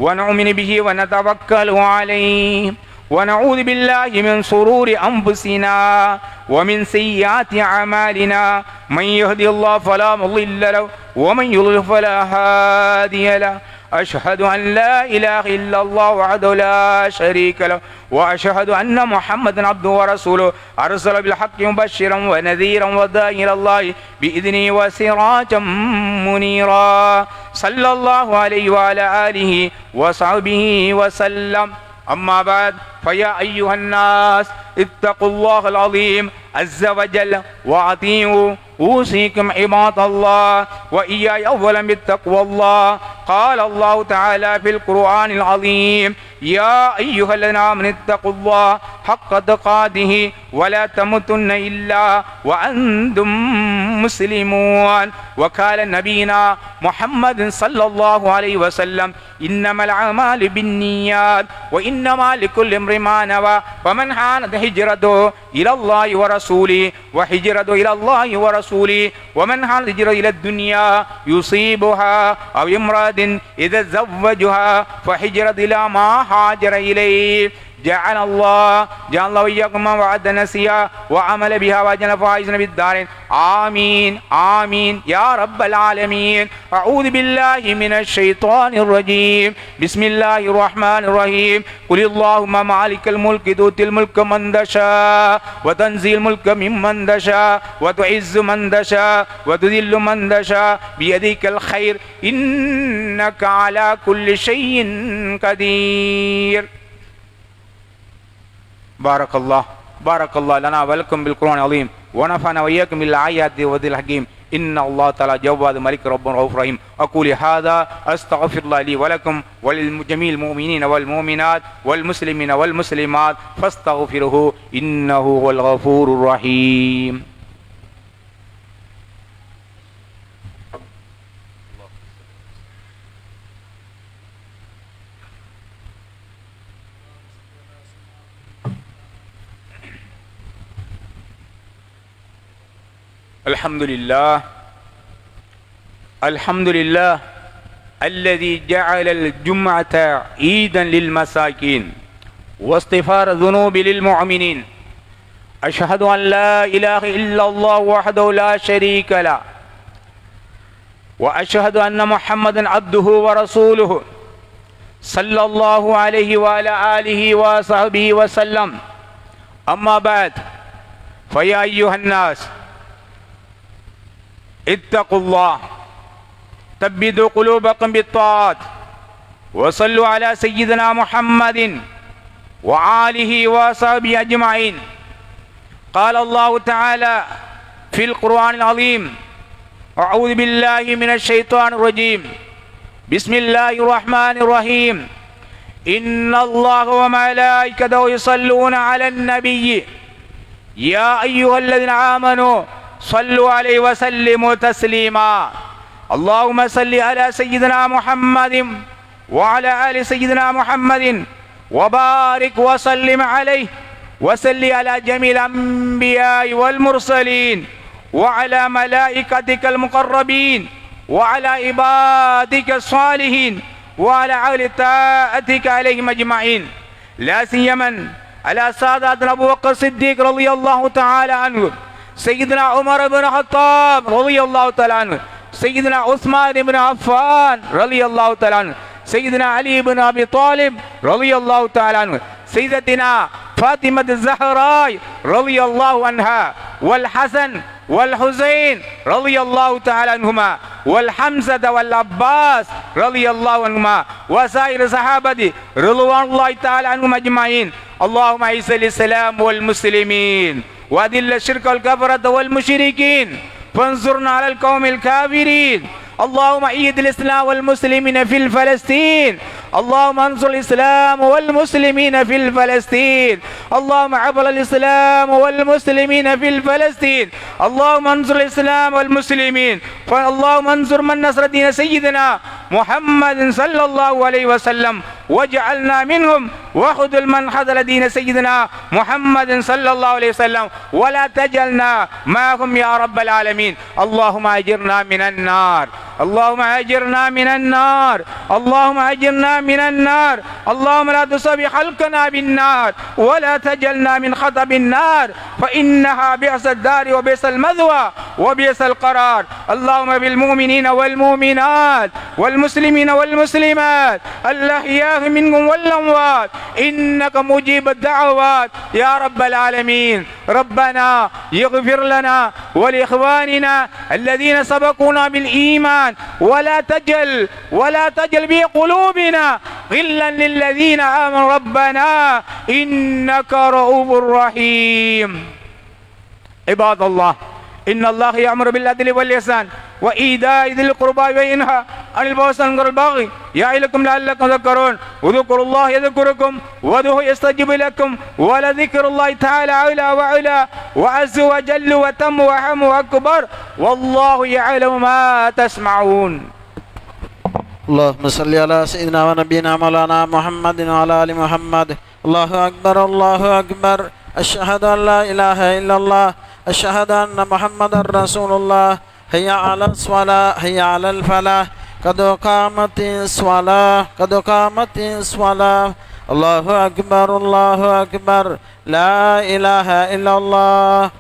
ونؤمن به ونتوكل عليه ونعوذ بالله من شرور أنفسنا ومن سيئات أعمالنا من يهدي الله فلا مضل له ومن يضلل فلا هادي له أشهد أن لا إله إلا الله وحده لا شريك له وأشهد أن محمدا عبده ورسوله أرسل بالحق مبشرا ونذيرا وداعيا إلى الله بإذنه وسراجا منيرا صلى الله عليه وعلى آله وصحبه وسلم. أما بعد فيا أيها الناس اتقوا الله العظيم عز وجل وأطيعوا أوصيكم عباد الله وإياي أولا بالتقوى الله. قال الله تعالى في القرآن العظيم يا أيها الذين آمنوا اتقوا الله حق تقاته ولا تموتن إلا وأنتم مسلمون. وقال نبينا محمد صلى الله عليه وسلم إنما الأعمال بالنيات وإنما لكل امرئ ما نوى فمن كانت هجرته إلى الله ورسوله وهجرته إلى الله ورسوله ومن كانت هجرته إلى الدنيا يصيبها أو امرأة إذا زوجها فهجرته إلى ما هاجر إليه. جعل الله وإياكم ما وعد نسيا وعمل بها وأجل فائزنا بالدارين آمين آمين يا رب العالمين. أعوذ بالله من الشيطان الرجيم. بسم الله الرحمن الرحيم. قل اللهم مالك الملك تؤتي الملك من تشاء وتنزل الملك ممن تشاء وتعز من تشاء وتذل من تشاء بيدك الخير إنك على كل شيء قدير. بارك الله لنا ولكم بالقرآن العظيم ونفعنا وإياكم بالآيات والذكر الحكيم. إن الله تعالى جواد ملك رب رؤوف رحيم. أقول هذا أستغفر الله لي ولكم ولجميع المؤمنين والمؤمنات والمسلمين والمسلمات فاستغفروه إنه هو الغفور الرحيم. الحمد لله الذي جعل الجمعة عيدا للمساكين واستغفار الذنوب للمؤمنين. أشهد أن لا إله إلا الله وحده لا شريك له وأشهد أن محمدا عبده ورسوله صلى الله عليه وعلى آله وصحبه وسلم. أما بعد فيا أيها الناس اتقوا الله ثبتوا قلوبكم بالطاعات وصلوا على سيدنا محمد وآله وصحبه أجمعين. قال الله تعالى في القرآن العظيم أعوذ بالله من الشيطان الرجيم بسم الله الرحمن الرحيم إن الله وملائكته يصلون على النبي يا أيها الذين آمنوا صلوا عليه وسلموا تسليما. اللهم صل على سيدنا محمد وعلى آل سيدنا محمد وبارك وسلم عليه وصل على جميع الأنبياء والمرسلين وعلى ملائكتك المقربين وعلى عبادك الصالحين وعلى أهل طاعتك عليهم أجمعين لا سيما على ساداتنا أبو بكر الصديق رضي الله تعالى عنه سيدنا عمر بن الخطاب رضي الله تعالى عنه سيدنا عثمان بن عفان رضي الله تعالى عنه سيدنا علي بن أبي طالب رضي الله تعالى عنه سيدتنا فاطمة الزهراء رضي الله عنها والحسن والحسين رضي الله تعالى عنهما والحمزة والعباس رضي الله عنهما وسائر الصحابة رضوان الله تعالى عنهم أجمعين. اللهم أعز الإسلام والمسلمين وأذل الشرك والكفرة والمشركين فانصرنا على القوم الكافرين. اللهم أيد الإسلام والمسلمين في فلسطين. اللهم انصر الإسلام والمسلمين في فلسطين. اللهم عبر الإسلام والمسلمين في فلسطين. اللهم انصر الإسلام والمسلمين. اللهم انصر من نصر دين سيدنا محمد صلى الله عليه وسلم واجعلنا منهم وخذل من خذل دين سيدنا محمد صلى الله عليه وسلم ولا تجعلنا معهم يا رب العالمين. اللهم أجرنا من النار اللهم أجرنا من النار، اللهم أجرنا من النار، اللهم لا تصب خلقنا بالنار ولا تجلنا من خطب النار فإنها بئس الدار وبئس المثوى وبئس القرار. اللهم بالمؤمنين والمؤمنات والمسلمين والمسلمات الأحياء منهم والأموات إنك مجيب الدعوات يا رب العالمين. ربنا يغفر لنا ولإخواننا الذين سبقونا بالإيمان ولا تجل بقلوبنا غلا للذين آمنوا ربنا إنك رؤوف رحيم. عباد الله، إن الله يأمر بالعدل والإحسان وإيتاء ذي القربى وينهى عن الفحشاء والمنكر والبغي يعظكم لعلكم تذكرون. اذكروا الله يذكركم وادعوه يستجب لكم ولذكر الله تعالى أعلى وأعلى وعز وجل وتم وأهم وأكبر والله يعلم ما تسمعون. اللهم صل على سيدنا ونبينا مولانا محمد وعلى آل محمد. الله أكبر الله أكبر. أشهد أن لا إله إلا الله. أشهد أن محمدا رسول الله. هيا على الصلاة هيا على الفلاح قد قامت الصلاة قد قامت الصلاة. الله أكبر الله أكبر. لا إله إلا الله.